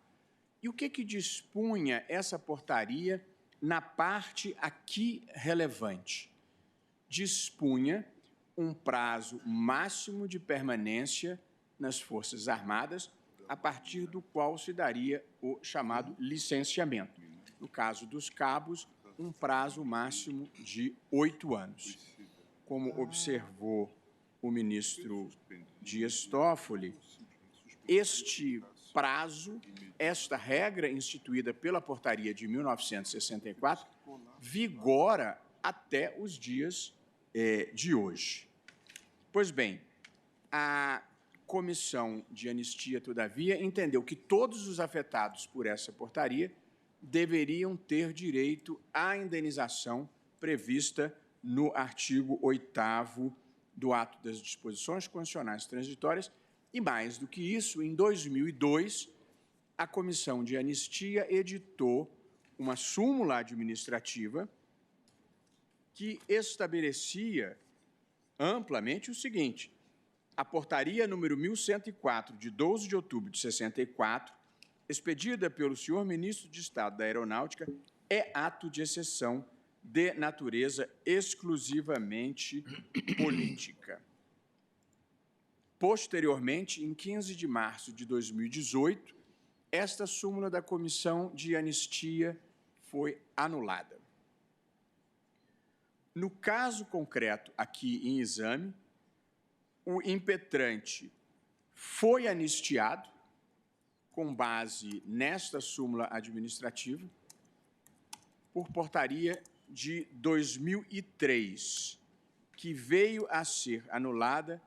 E o que dispunha essa portaria na parte aqui relevante? Dispunha um prazo máximo de permanência nas Forças Armadas, a partir do qual se daria o chamado licenciamento. No caso dos cabos, um prazo máximo de 8 anos. Como observou o ministro Dias Toffoli, este prazo, esta regra instituída pela portaria de 1964, vigora até os dias de hoje. Pois bem, a Comissão de Anistia, todavia, entendeu que todos os afetados por essa portaria deveriam ter direito à indenização prevista no artigo 8º do ato das disposições constitucionais transitórias e, mais do que isso, em 2002, a Comissão de Anistia editou uma súmula administrativa que estabelecia amplamente o seguinte: a portaria número 1104, de 12 de outubro de 64, expedida pelo senhor ministro de Estado da Aeronáutica, é ato de exceção de natureza exclusivamente política. Posteriormente, em 15 de março de 2018, esta súmula da Comissão de Anistia foi anulada. No caso concreto aqui em exame, o impetrante foi anistiado com base nesta súmula administrativa por portaria de 2003, que veio a ser anulada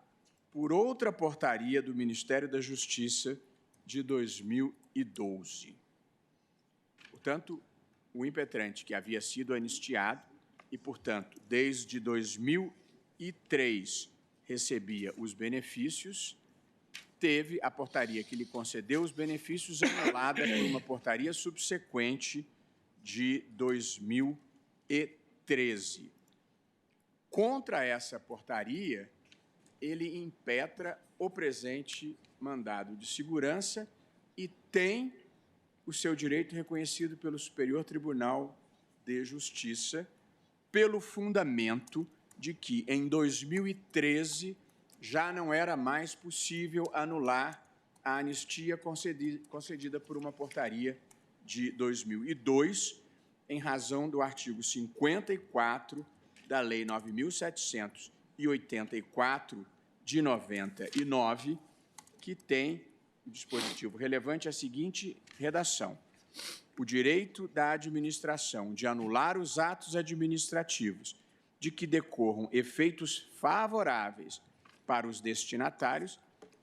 por outra portaria do Ministério da Justiça de 2012. Portanto, o impetrante que havia sido anistiado e, portanto, desde 2003 recebia os benefícios, teve a portaria que lhe concedeu os benefícios anulada por uma portaria subsequente de 2013. Contra essa portaria, ele impetra o presente mandado de segurança e tem o seu direito reconhecido pelo Superior Tribunal de Justiça, pelo fundamento de que, em 2013, já não era mais possível anular a anistia concedida por uma portaria de 2002, em razão do artigo 54 da Lei 9.784, de 99, que tem o dispositivo relevante a seguinte redação: o direito da administração de anular os atos administrativos de que decorram efeitos favoráveis para os destinatários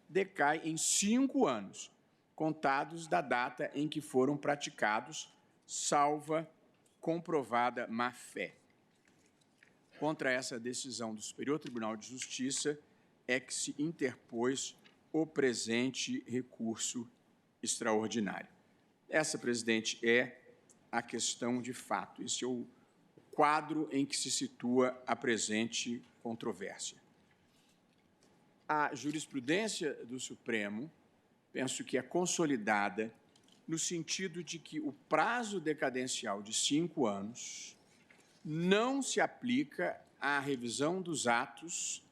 decai em 5 anos, contados da data em que foram praticados, salva comprovada má-fé. Contra essa decisão do Superior Tribunal de Justiça é que se interpôs o presente recurso extraordinário. Essa, presidente, é a questão de fato. Esse é o quadro em que se situa a presente controvérsia. A jurisprudência do Supremo, penso que é consolidada no sentido de que o prazo decadencial de 5 anos não se aplica à revisão dos atos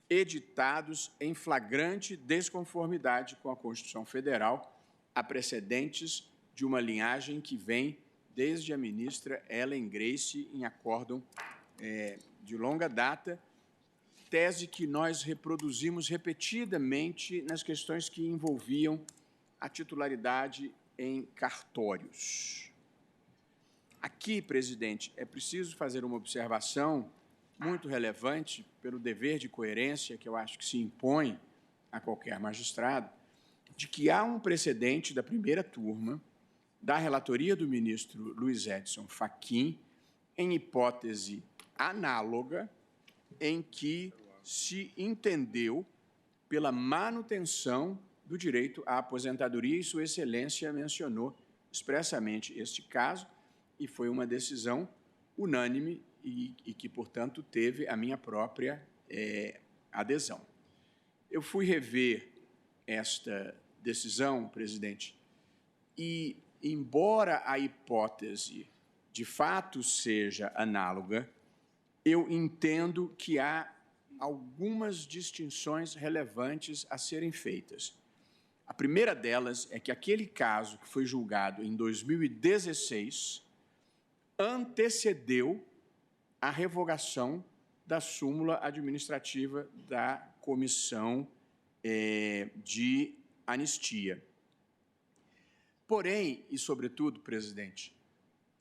editados em flagrante desconformidade com a Constituição Federal, a precedentes de uma linhagem que vem desde a ministra Ellen Grace em acórdão de longa data, tese que nós reproduzimos repetidamente nas questões que envolviam a titularidade em cartórios. Aqui, presidente, é preciso fazer uma observação muito relevante pelo dever de coerência que eu acho que se impõe a qualquer magistrado, de que há um precedente da primeira turma da relatoria do ministro Luiz Edson Fachin, em hipótese análoga, em que se entendeu pela manutenção do direito à aposentadoria, e Sua Excelência mencionou expressamente este caso, e foi uma decisão unânime e que, portanto, teve a minha própria adesão. Eu fui rever esta decisão, presidente, e, embora a hipótese de fato seja análoga, eu entendo que há algumas distinções relevantes a serem feitas. A primeira delas é que aquele caso que foi julgado em 2016 antecedeu a revogação da súmula administrativa da Comissão de Anistia. Porém, e sobretudo, presidente,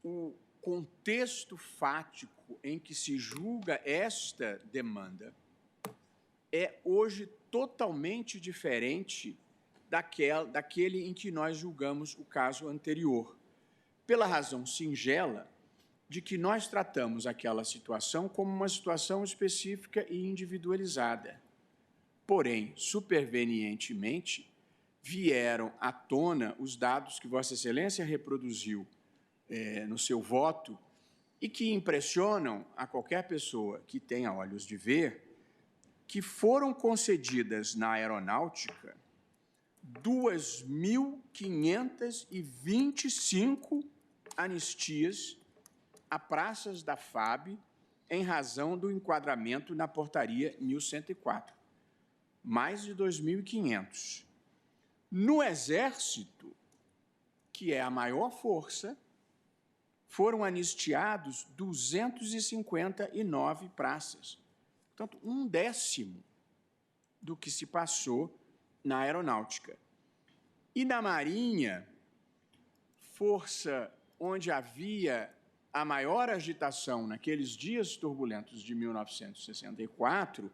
o contexto fático em que se julga esta demanda é hoje totalmente diferente daquele em que nós julgamos o caso anterior, pela razão singela de que nós tratamos aquela situação como uma situação específica e individualizada. Porém, supervenientemente, vieram à tona os dados que Vossa Excelência reproduziu no seu voto e que impressionam a qualquer pessoa que tenha olhos de ver, que foram concedidas na aeronáutica 2.525 anistias a praças da FAB em razão do enquadramento na portaria 1104. Mais de 2.500. No Exército, que é a maior força, foram anistiados 259 praças. Portanto, 1/10 do que se passou na aeronáutica. E na Marinha, força onde havia a maior agitação naqueles dias turbulentos de 1964,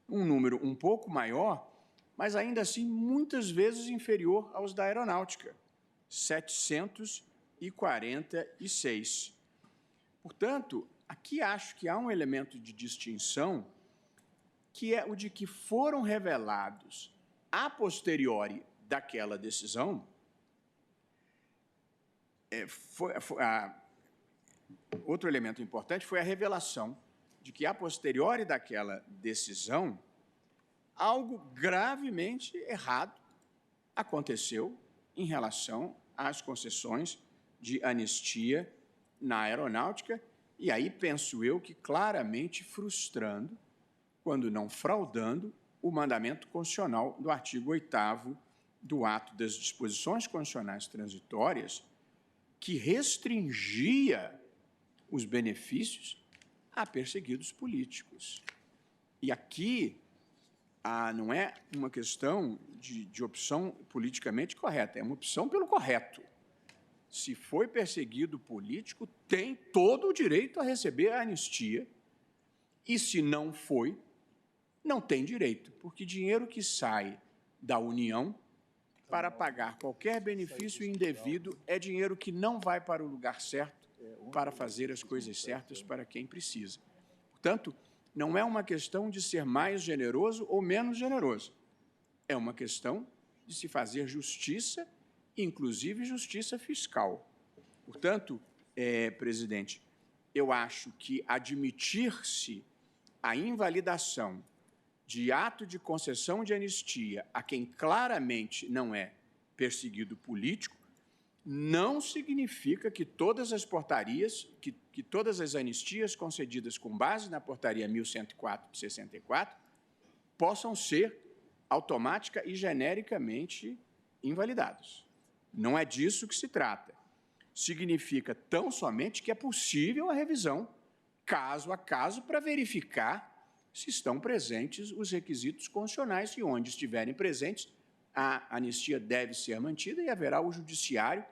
um número um pouco maior, mas ainda assim muitas vezes inferior aos da aeronáutica, 746. Portanto, aqui acho que há um elemento de distinção, que é o de que foram revelados a posteriori daquela decisão. Outro elemento importante foi a revelação de que, a posteriori daquela decisão, algo gravemente errado aconteceu em relação às concessões de anistia na aeronáutica, e aí penso eu que claramente frustrando, quando não fraudando, o mandamento constitucional do artigo 8º do ato das disposições constitucionais transitórias, que restringia os benefícios a perseguidos políticos. E aqui não é uma questão de opção politicamente correta, é uma opção pelo correto. Se foi perseguido político, tem todo o direito a receber a anistia, e se não foi, não tem direito, porque dinheiro que sai da União para pagar qualquer benefício indevido é dinheiro que não vai para o lugar certo, para fazer as coisas certas para quem precisa. Portanto, não é uma questão de ser mais generoso ou menos generoso. É uma questão de se fazer justiça, inclusive justiça fiscal. Portanto, presidente, eu acho que admitir-se a invalidação de ato de concessão de anistia a quem claramente não é perseguido político não significa que todas as portarias, que todas as anistias concedidas com base na portaria 1104 de 64 possam ser automática e genericamente invalidadas. Não é disso que se trata. Significa tão somente que é possível a revisão, caso a caso, para verificar se estão presentes os requisitos constitucionais, e onde estiverem presentes, a anistia deve ser mantida e haverá o judiciário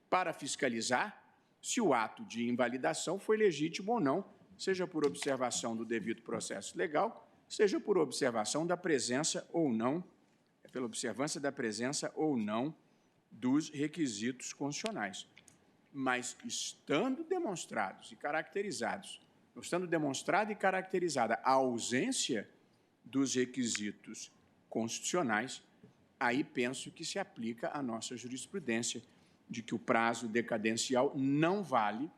para fiscalizar se o ato de invalidação foi legítimo ou não, seja por observação do devido processo legal, seja por observação da presença ou não, pela observância da presença ou não dos requisitos constitucionais. Mas estando demonstrados e caracterizados, estando demonstrada e caracterizada a ausência dos requisitos constitucionais, aí penso que se aplica a nossa jurisprudência de que o prazo decadencial não vale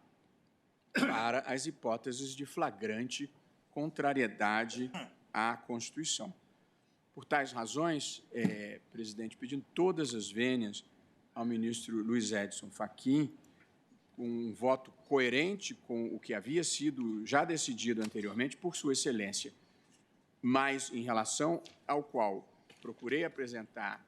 para as hipóteses de flagrante contrariedade à Constituição. Por tais razões, presidente, pedindo todas as vênias ao ministro Luiz Edson Fachin, com um voto coerente com o que havia sido já decidido anteriormente por Sua Excelência, mas em relação ao qual procurei apresentar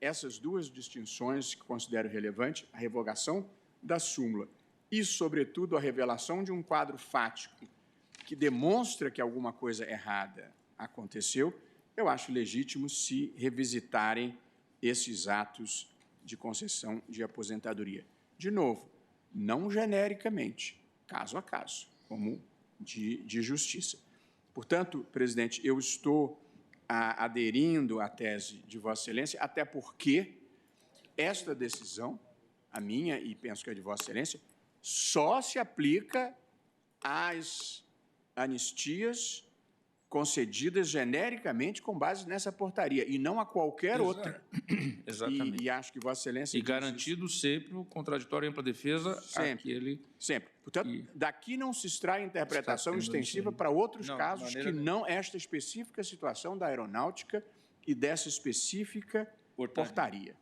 essas duas distinções que considero relevante, a revogação da súmula e, sobretudo, a revelação de um quadro fático que demonstra que alguma coisa errada aconteceu, eu acho legítimo se revisitarem esses atos de concessão de aposentadoria. De novo, não genericamente, caso a caso, como de justiça. Portanto, presidente, eu estou aderindo à tese de Vossa Excelência, até porque esta decisão, a minha e penso que a de Vossa Excelência, só se aplica às anistias concedidas genericamente com base nessa portaria, e não a qualquer outra. Exatamente. E acho que Vossa Excelência... E garantido sempre o contraditório e ampla defesa sempre. Portanto, daqui não se extrai interpretação extensiva para outros casos que não esta específica situação da aeronáutica e dessa específica portaria.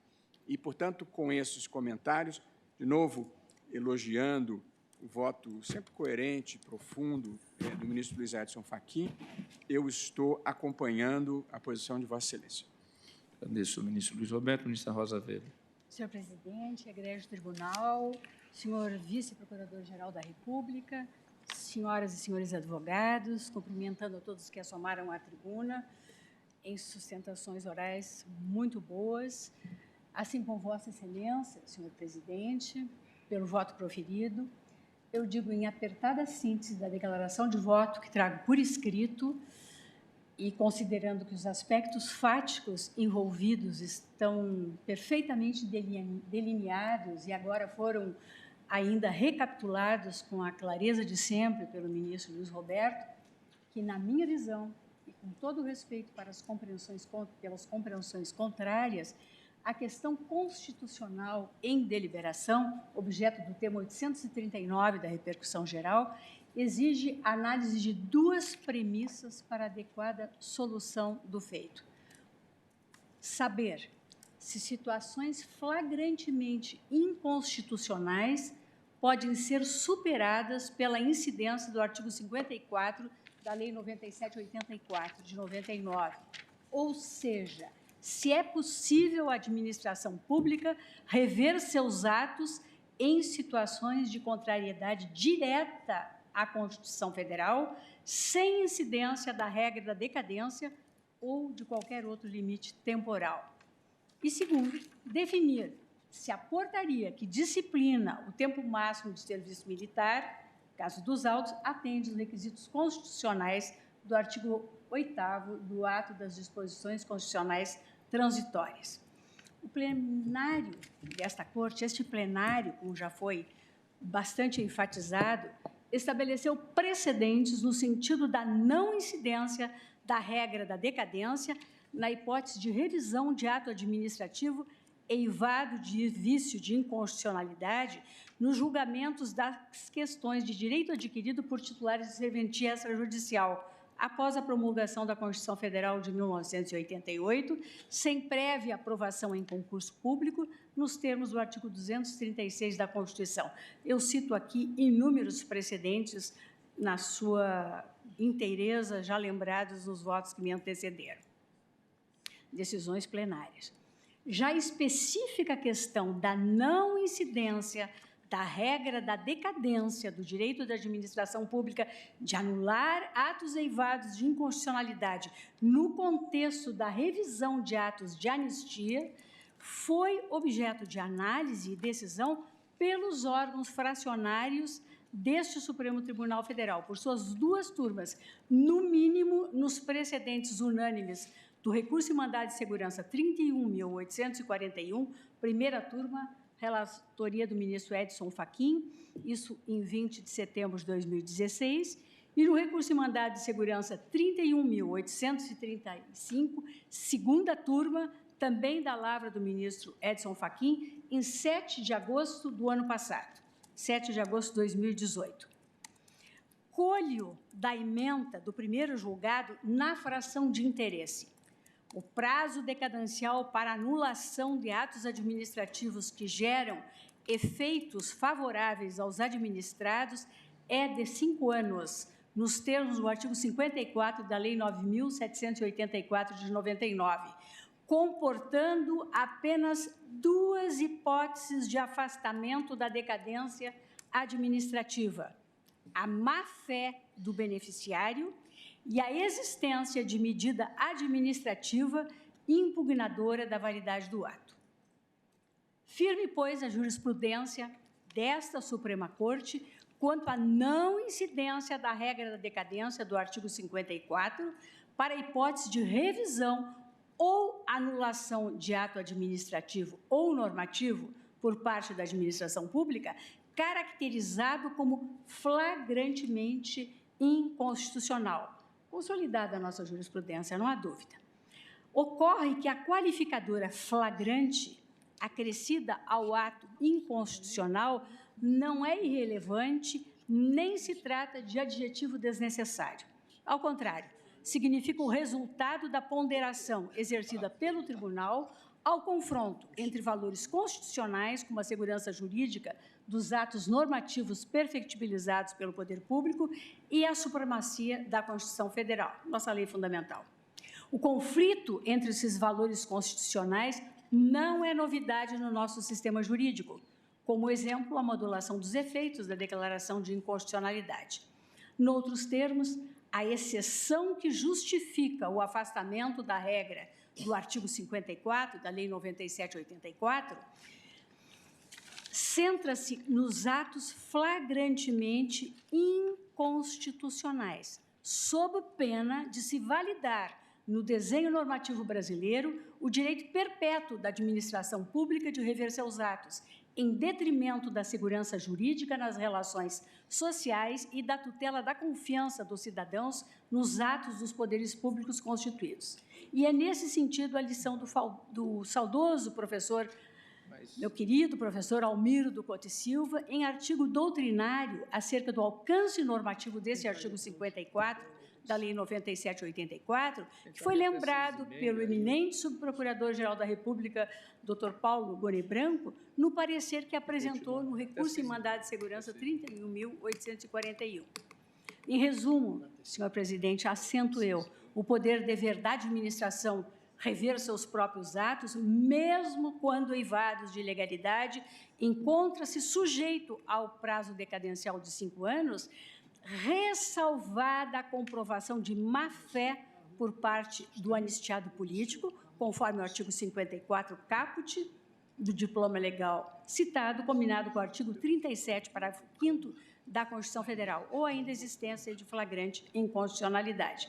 E, portanto, com esses comentários, de novo, elogiando o voto sempre coerente, profundo, do ministro Luiz Edson Fachin, eu estou acompanhando a posição de Vossa Excelência. Agradeço ao ministro Luiz Roberto. Ministra Rosa Weber. Senhor presidente, egrégio tribunal, senhor vice-procurador-geral da República, senhoras e senhores advogados, cumprimentando a todos que assomaram à tribuna, em sustentações orais muito boas, assim como Vossa Excelência, senhor presidente, pelo voto proferido. Eu digo em apertada síntese da declaração de voto que trago por escrito e considerando que os aspectos fáticos envolvidos estão perfeitamente delineados e agora foram ainda recapitulados com a clareza de sempre pelo ministro Luiz Roberto, que, na minha visão, e com todo o respeito para pelas compreensões contrárias, a questão constitucional em deliberação, objeto do tema 839 da repercussão geral, exige análise de duas premissas para adequada solução do feito. Saber se situações flagrantemente inconstitucionais podem ser superadas pela incidência do artigo 54 da Lei 9784, de 99, ou seja, se é possível a administração pública rever seus atos em situações de contrariedade direta à Constituição Federal, sem incidência da regra da decadência ou de qualquer outro limite temporal. E, segundo, definir se a portaria que disciplina o tempo máximo de serviço militar, caso dos autos, atende os requisitos constitucionais do artigo 8º do ato das disposições constitucionais transitórias. O plenário desta Corte, este plenário, como já foi bastante enfatizado, estabeleceu precedentes no sentido da não incidência da regra da decadência na hipótese de revisão de ato administrativo eivado de vício de inconstitucionalidade nos julgamentos das questões de direito adquirido por titulares de serventia extrajudicial, após a promulgação da Constituição Federal de 1988, sem prévia aprovação em concurso público, nos termos do artigo 236 da Constituição. Eu cito aqui inúmeros precedentes na sua inteireza, já lembrados nos votos que me antecederam. Decisões plenárias. Já a específica questão da não incidência da regra da decadência do direito da administração pública de anular atos eivados de inconstitucionalidade no contexto da revisão de atos de anistia, foi objeto de análise e decisão pelos órgãos fracionários deste Supremo Tribunal Federal, por suas duas turmas, no mínimo nos precedentes unânimes do recurso e mandado de segurança 31.841, primeira turma, relatoria do ministro Edson Fachin, isso em 20 de setembro de 2016, e no recurso e mandado de segurança 31.835, segunda turma, também da lavra do ministro Edson Fachin, em 7 de agosto do ano passado, 7 de agosto de 2018. Colho da ementa do primeiro julgado na fração de interesse. O prazo decadencial para anulação de atos administrativos que geram efeitos favoráveis aos administrados é de 5 anos, nos termos do artigo 54 da Lei 9.784 de 99, comportando apenas duas hipóteses de afastamento da decadência administrativa: a má-fé do beneficiário e a existência de medida administrativa impugnadora da validade do ato. Firme, pois, a jurisprudência desta Suprema Corte quanto à não incidência da regra da decadência do artigo 54 para a hipótese de revisão ou anulação de ato administrativo ou normativo por parte da administração pública, caracterizado como flagrantemente inconstitucional. Consolidada a nossa jurisprudência, não há dúvida. Ocorre que a qualificadora flagrante, acrescida ao ato inconstitucional, não é irrelevante, nem se trata de adjetivo desnecessário. Ao contrário, significa o resultado da ponderação exercida pelo tribunal ao confronto entre valores constitucionais, como a segurança jurídica dos atos normativos perfectibilizados pelo poder público, e a supremacia da Constituição Federal, nossa lei fundamental. O conflito entre esses valores constitucionais não é novidade no nosso sistema jurídico, como exemplo, a modulação dos efeitos da declaração de inconstitucionalidade. Noutros termos, a exceção que justifica o afastamento da regra do artigo 54 da Lei 97/84, centra-se nos atos flagrantemente inconstitucionais, sob pena de se validar no desenho normativo brasileiro o direito perpétuo da administração pública de rever seus atos, em detrimento da segurança jurídica nas relações sociais e da tutela da confiança dos cidadãos nos atos dos poderes públicos constituídos. E é nesse sentido a lição do saudoso professor, meu querido professor Almiro do Couto e Silva, em artigo doutrinário acerca do alcance normativo desse artigo 54 da Lei 97/84, que foi lembrado pelo eminente subprocurador-geral da República, Dr. Paulo Gone Branco, no parecer que apresentou no recurso em mandado de segurança 31.841. Em resumo, senhor presidente, assento eu, o poder dever da administração rever seus próprios atos, mesmo quando eivados de ilegalidade, encontra-se sujeito ao prazo decadencial de 5 anos, ressalvada a comprovação de má-fé por parte do anistiado político, conforme o artigo 54 caput do diploma legal citado, combinado com o artigo 37, parágrafo 5º da Constituição Federal, ou ainda a existência de flagrante inconstitucionalidade.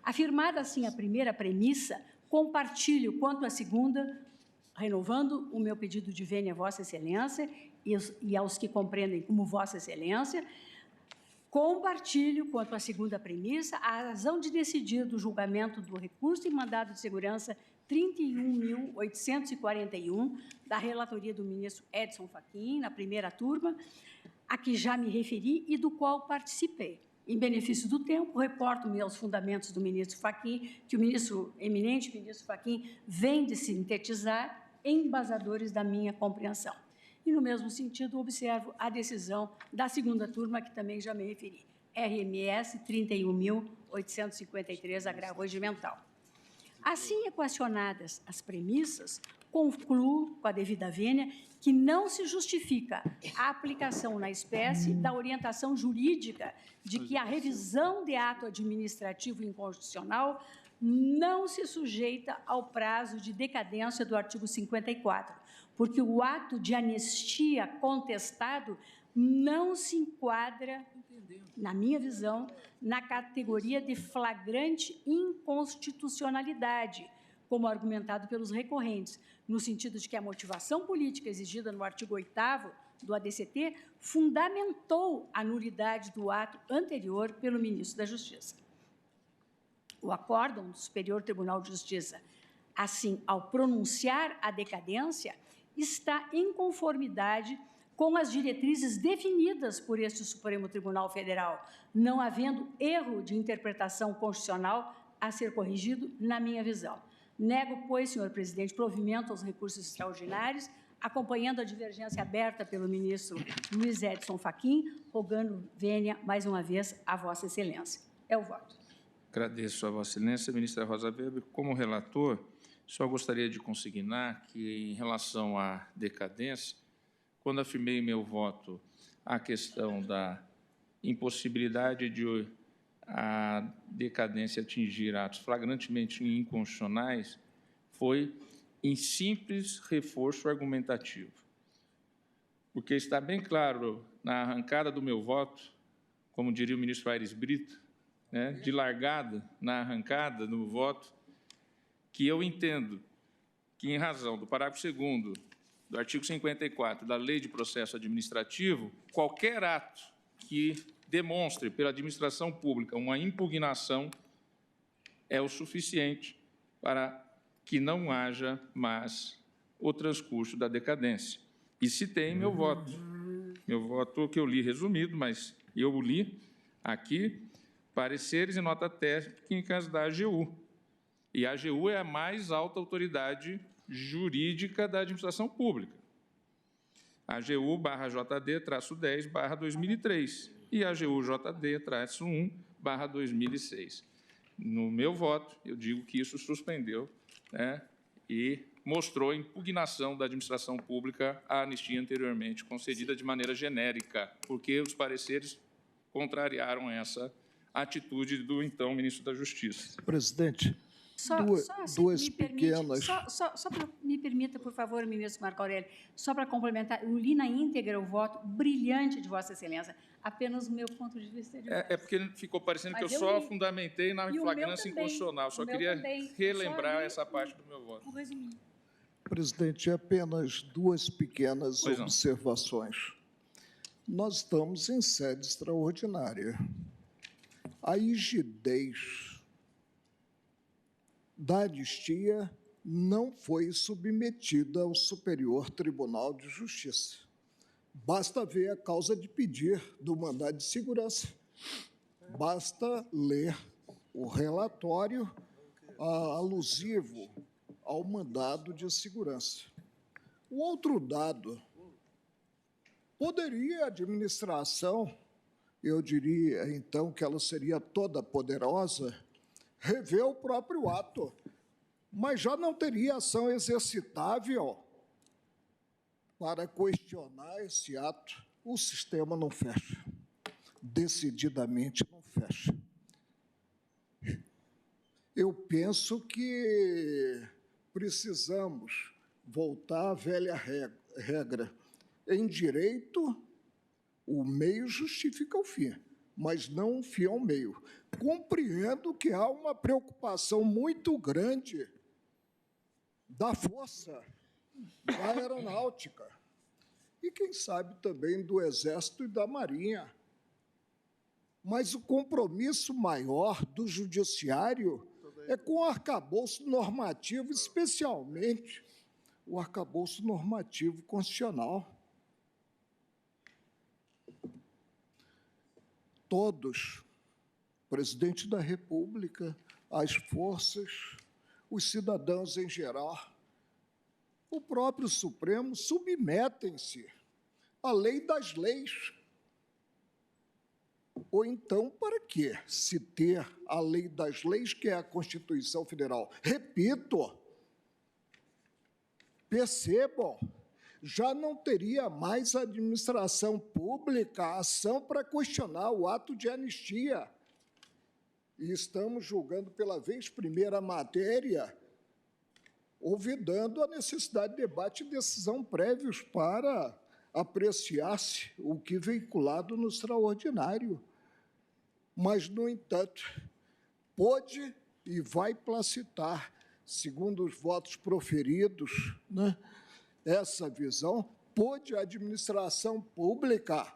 Afirmada assim a primeira premissa, compartilho quanto à segunda, renovando o meu pedido de vênia a Vossa Excelência e aos que compreendem como Vossa Excelência. Compartilho, quanto à segunda premissa, a razão de decidir do julgamento do recurso em mandado de segurança 31.841, da relatoria do ministro Edson Fachin, na primeira turma, a que já me referi e do qual participei. Em benefício do tempo, reporto-me aos fundamentos do ministro Fachin, que o eminente ministro Fachin vem de sintetizar, embasadores da minha compreensão. E, no mesmo sentido, observo a decisão da segunda turma, que também já me referi, RMS 31.853, agravo regimental. Assim equacionadas as premissas, concluo, com a devida vênia, que não se justifica a aplicação na espécie da orientação jurídica de que a revisão de ato administrativo inconstitucional não se sujeita ao prazo de decadência do artigo 54, porque o ato de anistia contestado não se enquadra, na minha visão, na categoria de flagrante inconstitucionalidade, como argumentado pelos recorrentes, no sentido de que a motivação política exigida no artigo 8º do ADCT fundamentou a nulidade do ato anterior pelo ministro da Justiça. O acórdão do Superior Tribunal de Justiça, assim, ao pronunciar a decadência, está em conformidade com as diretrizes definidas por este Supremo Tribunal Federal, não havendo erro de interpretação constitucional a ser corrigido, na minha visão. Nego, pois, senhor presidente, provimento aos recursos extraordinários, acompanhando a divergência aberta pelo ministro Luiz Edson Fachin, rogando vênia, mais uma vez, a Vossa Excelência. É o voto. Agradeço a Vossa Excelência, ministra Rosa Weber. Como relator, só gostaria de consignar que, em relação à decadência, quando afirmei meu voto à questão da impossibilidade de a decadência atingir atos flagrantemente inconstitucionais, foi em simples reforço argumentativo. Porque está bem claro, na arrancada do meu voto, como diria o ministro Aires Brito, né, de largada, na arrancada do voto, que eu entendo que, em razão do parágrafo 2º do artigo 54 da Lei de Processo Administrativo, qualquer ato que demonstre pela administração pública uma impugnação é o suficiente para que não haja mais o transcurso da decadência. E citei meu voto que eu li resumido, mas eu li aqui, pareceres e nota técnicas da AGU. E a AGU é a mais alta autoridade jurídica da administração pública. AGU/JD-10/2003 e AGU-JD-1/2006. No meu voto, eu digo que isso suspendeu, né, e mostrou a impugnação da administração pública à anistia anteriormente concedida de maneira genérica, porque os pareceres contrariaram essa a atitude do então ministro da Justiça. Presidente, Assim, duas pequenas... Me permita, por favor, ministro Marco Aurélio, só para complementar, eu li na íntegra o voto brilhante de Vossa Excelência, apenas o meu ponto de vista é diverso. É porque ficou parecendo que Mas eu eu só li. fundamentei na E o meu flagrância também, inconstitucional. Só o meu queria também. Eu relembrar só li essa parte do meu voto. o resumo. Presidente, apenas duas pequenas Pois não. observações. Nós estamos em sede extraordinária. A rigidez da anistia não foi submetida ao Superior Tribunal de Justiça. Basta ver a causa de pedir do mandado de segurança. Basta ler o relatório alusivo ao mandado de segurança. O outro dado, poderia a administração, eu diria, então, que ela seria toda poderosa, rever o próprio ato, mas já não teria ação exercitável para questionar esse ato. O sistema não fecha, decididamente não fecha. Eu penso que precisamos voltar à velha regra. Em direito, o meio justifica o fim, mas não o fim ao meio. Compreendo que há uma preocupação muito grande da força, da aeronáutica, e, quem sabe, também do Exército e da Marinha. Mas o compromisso maior do Judiciário é com o arcabouço normativo, especialmente o arcabouço normativo constitucional. Todos, presidente da República, as forças, os cidadãos em geral, o próprio Supremo, submetem-se à lei das leis. Ou então, para quê? Se ter a lei das leis, que é a Constituição Federal. Repito, percebam, já não teria mais a administração pública ação para questionar o ato de anistia. E estamos julgando pela vez primeira a matéria, olvidando a necessidade de debate e decisão prévios para apreciar-se o que veiculado no extraordinário. Mas, no entanto, pôde e vai placitar, segundo os votos proferidos, né, essa visão, pôde a administração pública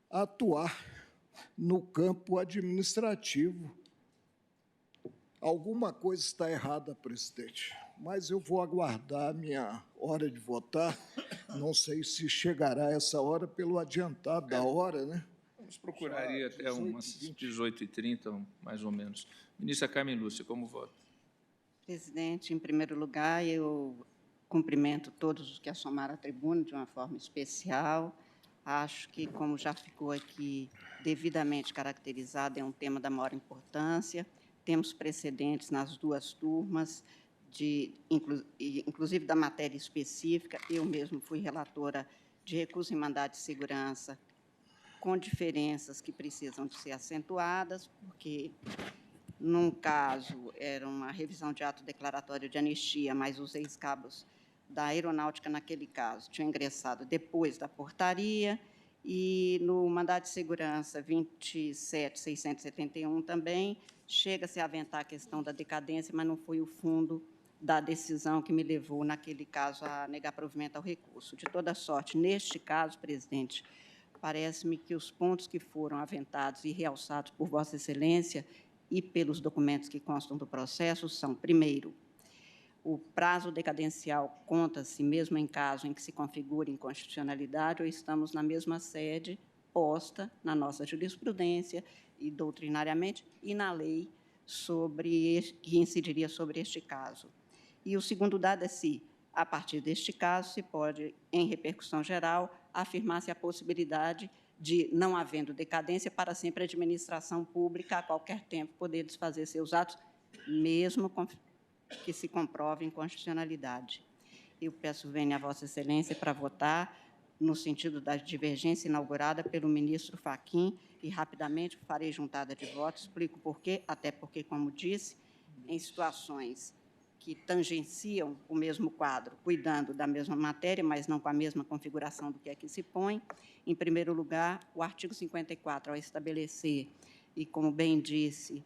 atuar no campo administrativo. Alguma coisa está errada, presidente, mas eu vou aguardar a minha hora de votar. Não sei se chegará essa hora pelo adiantado da hora, né? Vamos procurar ir até umas 18h30, mais ou menos. Ministra Carmen Lúcia, como vota? Presidente, em primeiro lugar, eu cumprimento todos os que assomaram à tribuna de uma forma especial. Acho que, como já ficou aqui devidamente caracterizado, é um tema da maior importância. Temos precedentes nas duas turmas, inclusive da matéria específica. Eu mesmo fui relatora de recusa em mandado de segurança, com diferenças que precisam de ser acentuadas, porque, num caso, era uma revisão de ato declaratório de anistia, mas os ex-cabos da Aeronáutica, naquele caso, tinham ingressado depois da portaria, e no mandado de segurança 27.671 também chega-se a aventar a questão da decadência, mas não foi o fundo da decisão que me levou, naquele caso, a negar provimento ao recurso. De toda sorte, neste caso, presidente, parece-me que os pontos que foram aventados e realçados por Vossa Excelência e pelos documentos que constam do processo são, primeiro, o prazo decadencial conta-se mesmo em caso em que se configure inconstitucionalidade, ou estamos na mesma sede posta na nossa jurisprudência e doutrinariamente e na lei que incidiria sobre este caso. E o segundo dado é se, a partir deste caso, se pode, em repercussão geral, afirmar-se a possibilidade de, não havendo decadência, para sempre a administração pública, a qualquer tempo, poder desfazer seus atos, mesmo que se comprove inconstitucionalidade. Eu peço vênia a Vossa Excelência para votar no sentido da divergência inaugurada pelo ministro Fachin, e rapidamente farei juntada de votos. Explico por quê, até porque, como disse, em situações que tangenciam o mesmo quadro, cuidando da mesma matéria, mas não com a mesma configuração do que aqui se põe. Em primeiro lugar, o artigo 54, ao estabelecer, e como bem disse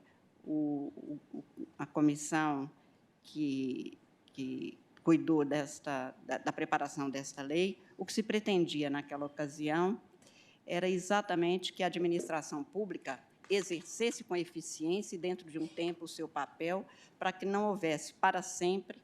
a comissão que cuidou da preparação desta lei, o que se pretendia naquela ocasião era exatamente que a administração pública exercesse com eficiência e dentro de um tempo o seu papel, para que não houvesse para sempre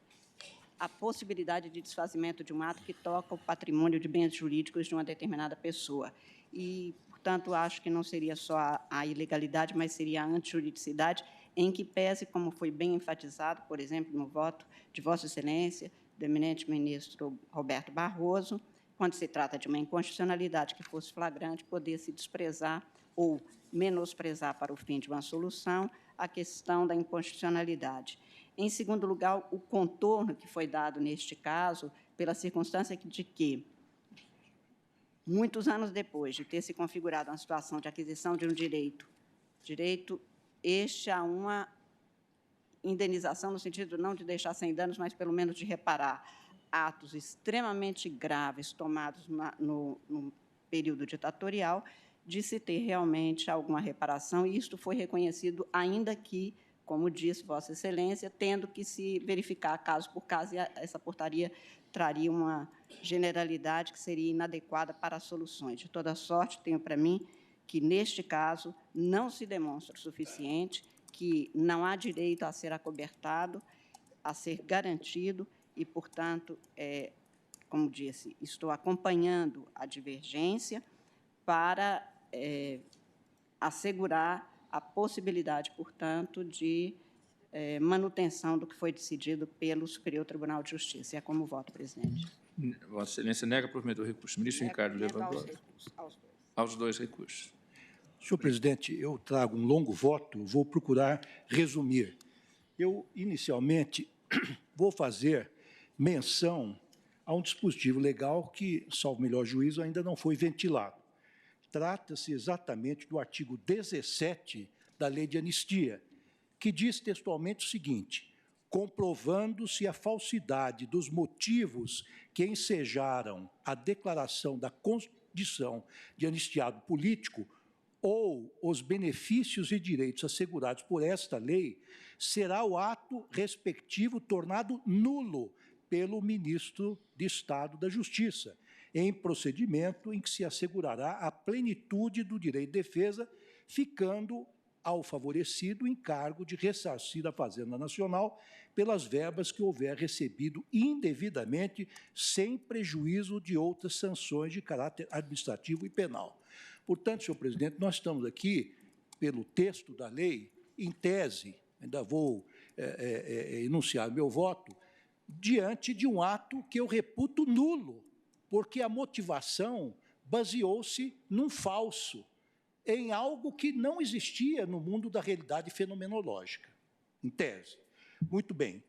a possibilidade de desfazimento de um ato que toca o patrimônio de bens jurídicos de uma determinada pessoa. E, portanto, acho que não seria só a ilegalidade, mas seria a antijuridicidade, em que pese, como foi bem enfatizado, por exemplo, no voto de Vossa Excelência, do eminente ministro Roberto Barroso, quando se trata de uma inconstitucionalidade que fosse flagrante, poder se desprezar ou menosprezar para o fim de uma solução a questão da inconstitucionalidade. Em segundo lugar, o contorno que foi dado neste caso, pela circunstância de que, muitos anos depois de ter se configurado uma situação de aquisição de um direito este a uma indenização, no sentido não de deixar sem danos, mas pelo menos de reparar atos extremamente graves tomados no período ditatorial, de se ter realmente alguma reparação, e isto foi reconhecido, ainda que, como disse Vossa Excelência, tendo que se verificar caso por caso, e essa portaria traria uma generalidade que seria inadequada para as soluções. De toda sorte, tenho para mim que, neste caso, não se demonstra o suficiente, que não há direito a ser acobertado, a ser garantido, e, portanto, como disse, estou acompanhando a divergência para assegurar a possibilidade, portanto, de manutenção do que foi decidido pelo Superior Tribunal de Justiça. É como voto, presidente. Vossa Excelência nega provimento do recurso. Ministro Ricardo levantou. Aos dois recursos. Senhor presidente, eu trago um longo voto, vou procurar resumir. Eu, inicialmente, vou fazer menção a um dispositivo legal que, salvo melhor juízo, ainda não foi ventilado. Trata-se exatamente do artigo 17 da Lei de Anistia, que diz textualmente o seguinte: comprovando-se a falsidade dos motivos que ensejaram a declaração da condição de anistiado político ou os benefícios e direitos assegurados por esta lei, será o ato respectivo tornado nulo pelo ministro de Estado da Justiça, em procedimento em que se assegurará a plenitude do direito de defesa, ficando ao favorecido o encargo de ressarcir a Fazenda Nacional pelas verbas que houver recebido indevidamente, sem prejuízo de outras sanções de caráter administrativo e penal. Portanto, senhor presidente, nós estamos aqui, pelo texto da lei, em tese, ainda vou enunciar meu voto, diante de um ato que eu reputo nulo, porque a motivação baseou-se num falso, em algo que não existia no mundo da realidade fenomenológica, em tese. Muito bem.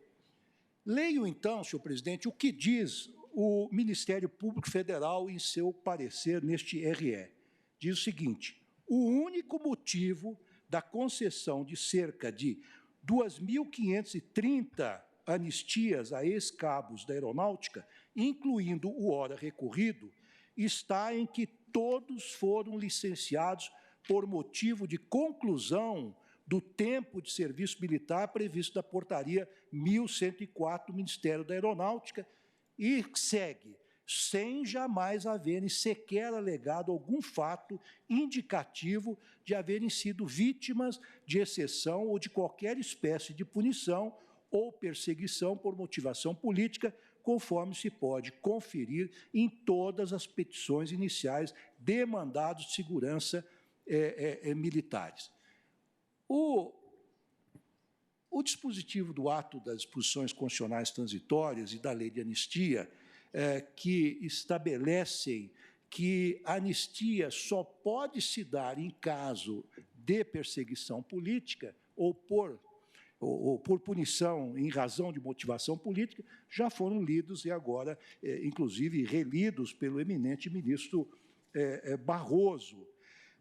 Leio, então, senhor presidente, o que diz o Ministério Público Federal em seu parecer neste RE. Diz o seguinte: o único motivo da concessão de cerca de 2.530 anistias a ex-cabos da Aeronáutica, incluindo o ora recorrido, está em que todos foram licenciados por motivo de conclusão do tempo de serviço militar previsto na portaria 1104 do Ministério da Aeronáutica, e segue, sem jamais haverem sequer alegado algum fato indicativo de haverem sido vítimas de exceção ou de qualquer espécie de punição ou perseguição por motivação política, conforme se pode conferir em todas as petições iniciais de mandados de segurança militares. O dispositivo do ato das disposições constitucionais transitórias e da lei de anistia, que estabelecem que a anistia só pode se dar em caso de perseguição política ou por ou por punição em razão de motivação política, já foram lidos e agora, inclusive, relidos pelo eminente ministro Barroso.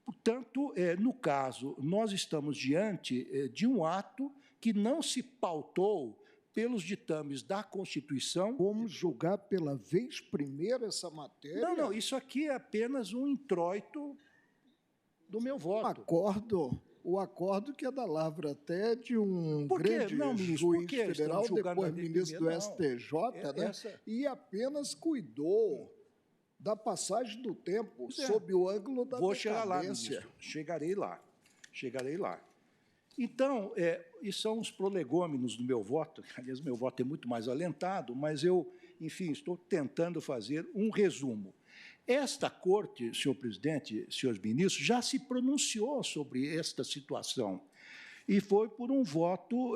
Portanto, no caso, nós estamos diante de um ato que não se pautou pelos ditames da Constituição. Vamos julgar pela vez primeira essa matéria? Não, isso aqui é apenas um introito do meu voto. O acordo que é da lavra até de um grande ministro, juiz federal, depois ministro do STJ, né? E apenas cuidou da passagem do tempo sob o ângulo da Vou chegar lá, decadência. ministro. Chegarei lá. Então, isso são os prolegômenos do meu voto. Aliás, meu voto é muito mais alentado, mas eu, enfim, estou tentando fazer um resumo. Esta Corte, senhor presidente, senhores ministros, já se pronunciou sobre esta situação e foi por um voto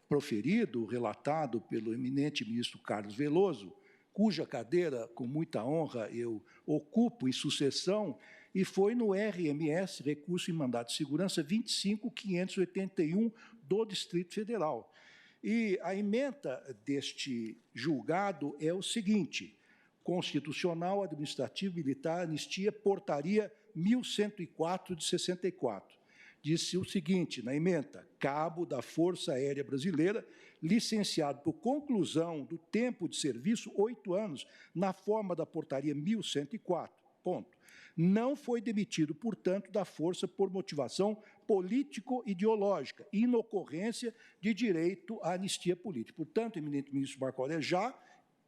proferido, relatado pelo eminente ministro Carlos Veloso, cuja cadeira, com muita honra, eu ocupo em sucessão, e foi no RMS, Recurso em Mandado de Segurança 25.581 do Distrito Federal. E a ementa deste julgado é o seguinte: Constitucional, Administrativo, Militar, Anistia, Portaria 1104 de 64. Disse o seguinte, na ementa: cabo da Força Aérea Brasileira, licenciado por conclusão do tempo de serviço, 8 anos, na forma da Portaria 1104, ponto. Não foi demitido, portanto, da Força por motivação político-ideológica, inocorrência de direito à anistia política. Portanto, eminente ministro Marco Aurélio, já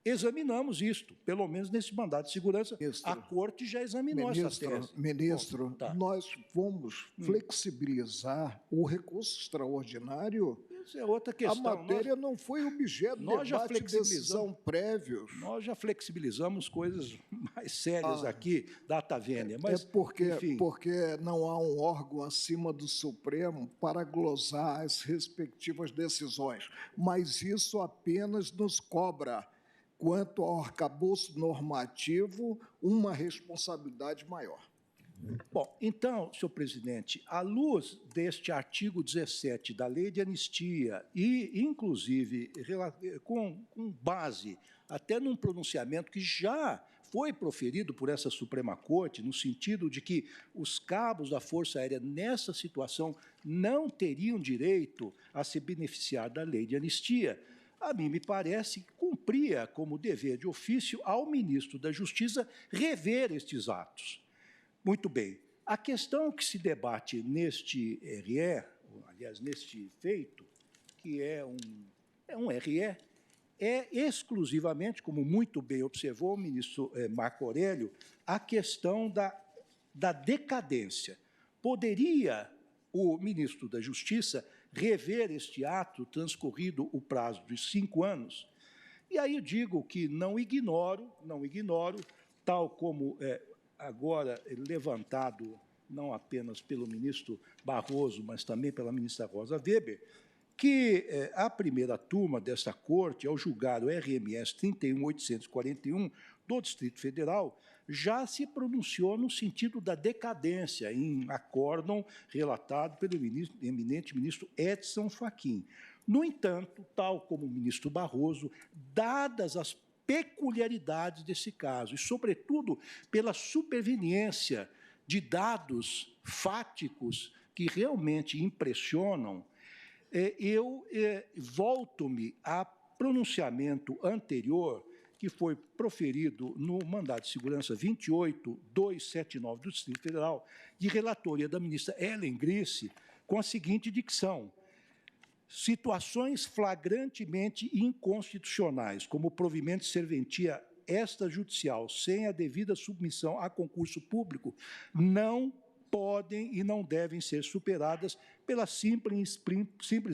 examinamos isto, pelo menos nesse mandato de segurança. A Corte já examinou essa tese. Ministro, nós vamos flexibilizar o recurso extraordinário. Isso é outra questão. A matéria não foi objeto de debate e decisão prévios. Nós já flexibilizamos coisas mais sérias aqui, data vênia. Mas, porque não há um órgão acima do Supremo para glosar as respectivas decisões. Mas isso apenas nos cobra, quanto ao arcabouço normativo, uma responsabilidade maior. Bom, então, senhor presidente, à luz deste artigo 17 da Lei de Anistia e, inclusive, com base até num pronunciamento que já foi proferido por essa Suprema Corte, no sentido de que os cabos da Força Aérea, nessa situação, não teriam direito a se beneficiar da Lei de Anistia, a mim me parece que cumpria como dever de ofício ao ministro da Justiça rever estes atos. Muito bem. A questão que se debate neste RE, aliás, neste feito, que é um RE, é exclusivamente, como muito bem observou o ministro Marco Aurélio, a questão da decadência. Poderia o ministro da Justiça rever este ato, transcorrido o prazo de 5 anos? E aí eu digo que não ignoro, tal como agora levantado não apenas pelo ministro Barroso, mas também pela ministra Rosa Weber, que a primeira turma desta Corte, ao julgar o RMS 31.841 do Distrito Federal, já se pronunciou no sentido da decadência, em acórdão relatado pelo eminente ministro Edson Fachin. No entanto, tal como o ministro Barroso, dadas as peculiaridades desse caso, e, sobretudo, pela superveniência de dados fáticos que realmente impressionam, eu volto-me a pronunciamento anterior que foi proferido no mandado de segurança 28.279 do Distrito Federal, de relatoria da ministra Ellen Grice, com a seguinte dicção: situações flagrantemente inconstitucionais, como provimento de serventia extrajudicial sem a devida submissão a concurso público, não podem e não devem ser superadas pela simples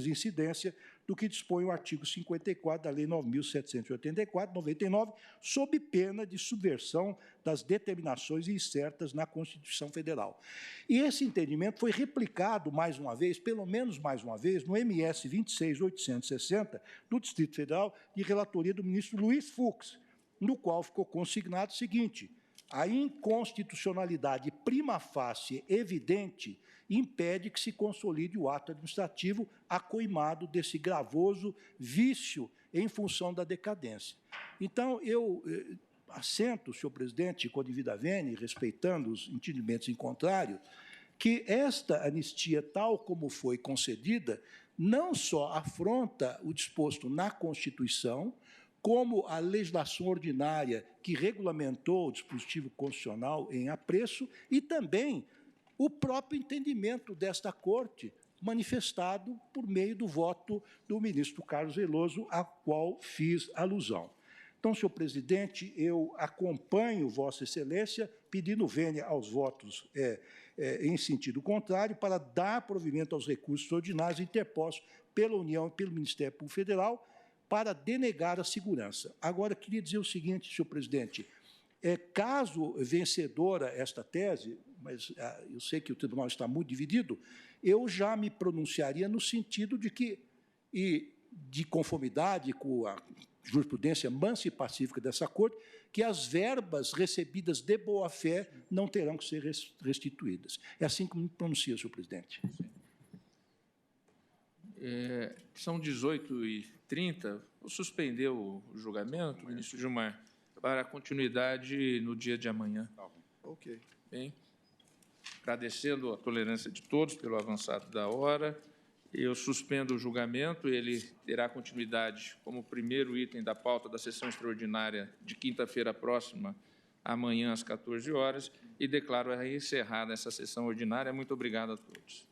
incidência do que dispõe o artigo 54 da Lei 9.784, 99, sob pena de subversão das determinações incertas na Constituição Federal. E esse entendimento foi replicado mais uma vez, pelo menos mais uma vez, no MS 26.860 do Distrito Federal, de relatoria do ministro Luiz Fux, no qual ficou consignado o seguinte: a inconstitucionalidade prima facie evidente impede que se consolide o ato administrativo acoimado desse gravoso vício em função da decadência. Então, eu assento, senhor presidente, com a devida vênia, respeitando os entendimentos em contrário, que esta anistia, tal como foi concedida, não só afronta o disposto na Constituição, como a legislação ordinária que regulamentou o dispositivo constitucional em apreço e também o próprio entendimento desta Corte, manifestado por meio do voto do ministro Carlos Veloso, a qual fiz alusão. Então, senhor presidente, eu acompanho Vossa Excelência, pedindo vênia aos votos em sentido contrário, para dar provimento aos recursos ordinários interpostos pela União e pelo Ministério Público Federal, para denegar a segurança. Agora, queria dizer o seguinte, senhor presidente, caso vencedora esta tese, mas eu sei que o tribunal está muito dividido, eu já me pronunciaria no sentido de que, e de conformidade com a jurisprudência mansa e pacífica dessa Corte, que as verbas recebidas de boa-fé não terão que ser restituídas. É assim que me pronuncio, senhor presidente. São 18h30. Vou suspender o julgamento, ministro Gilmar, para a continuidade no dia de amanhã. Ok. Bem, agradecendo a tolerância de todos pelo avançado da hora, eu suspendo o julgamento, ele terá continuidade como primeiro item da pauta da sessão extraordinária de quinta-feira próxima, amanhã às 14 horas, e declaro encerrada essa sessão ordinária. Muito obrigado a todos.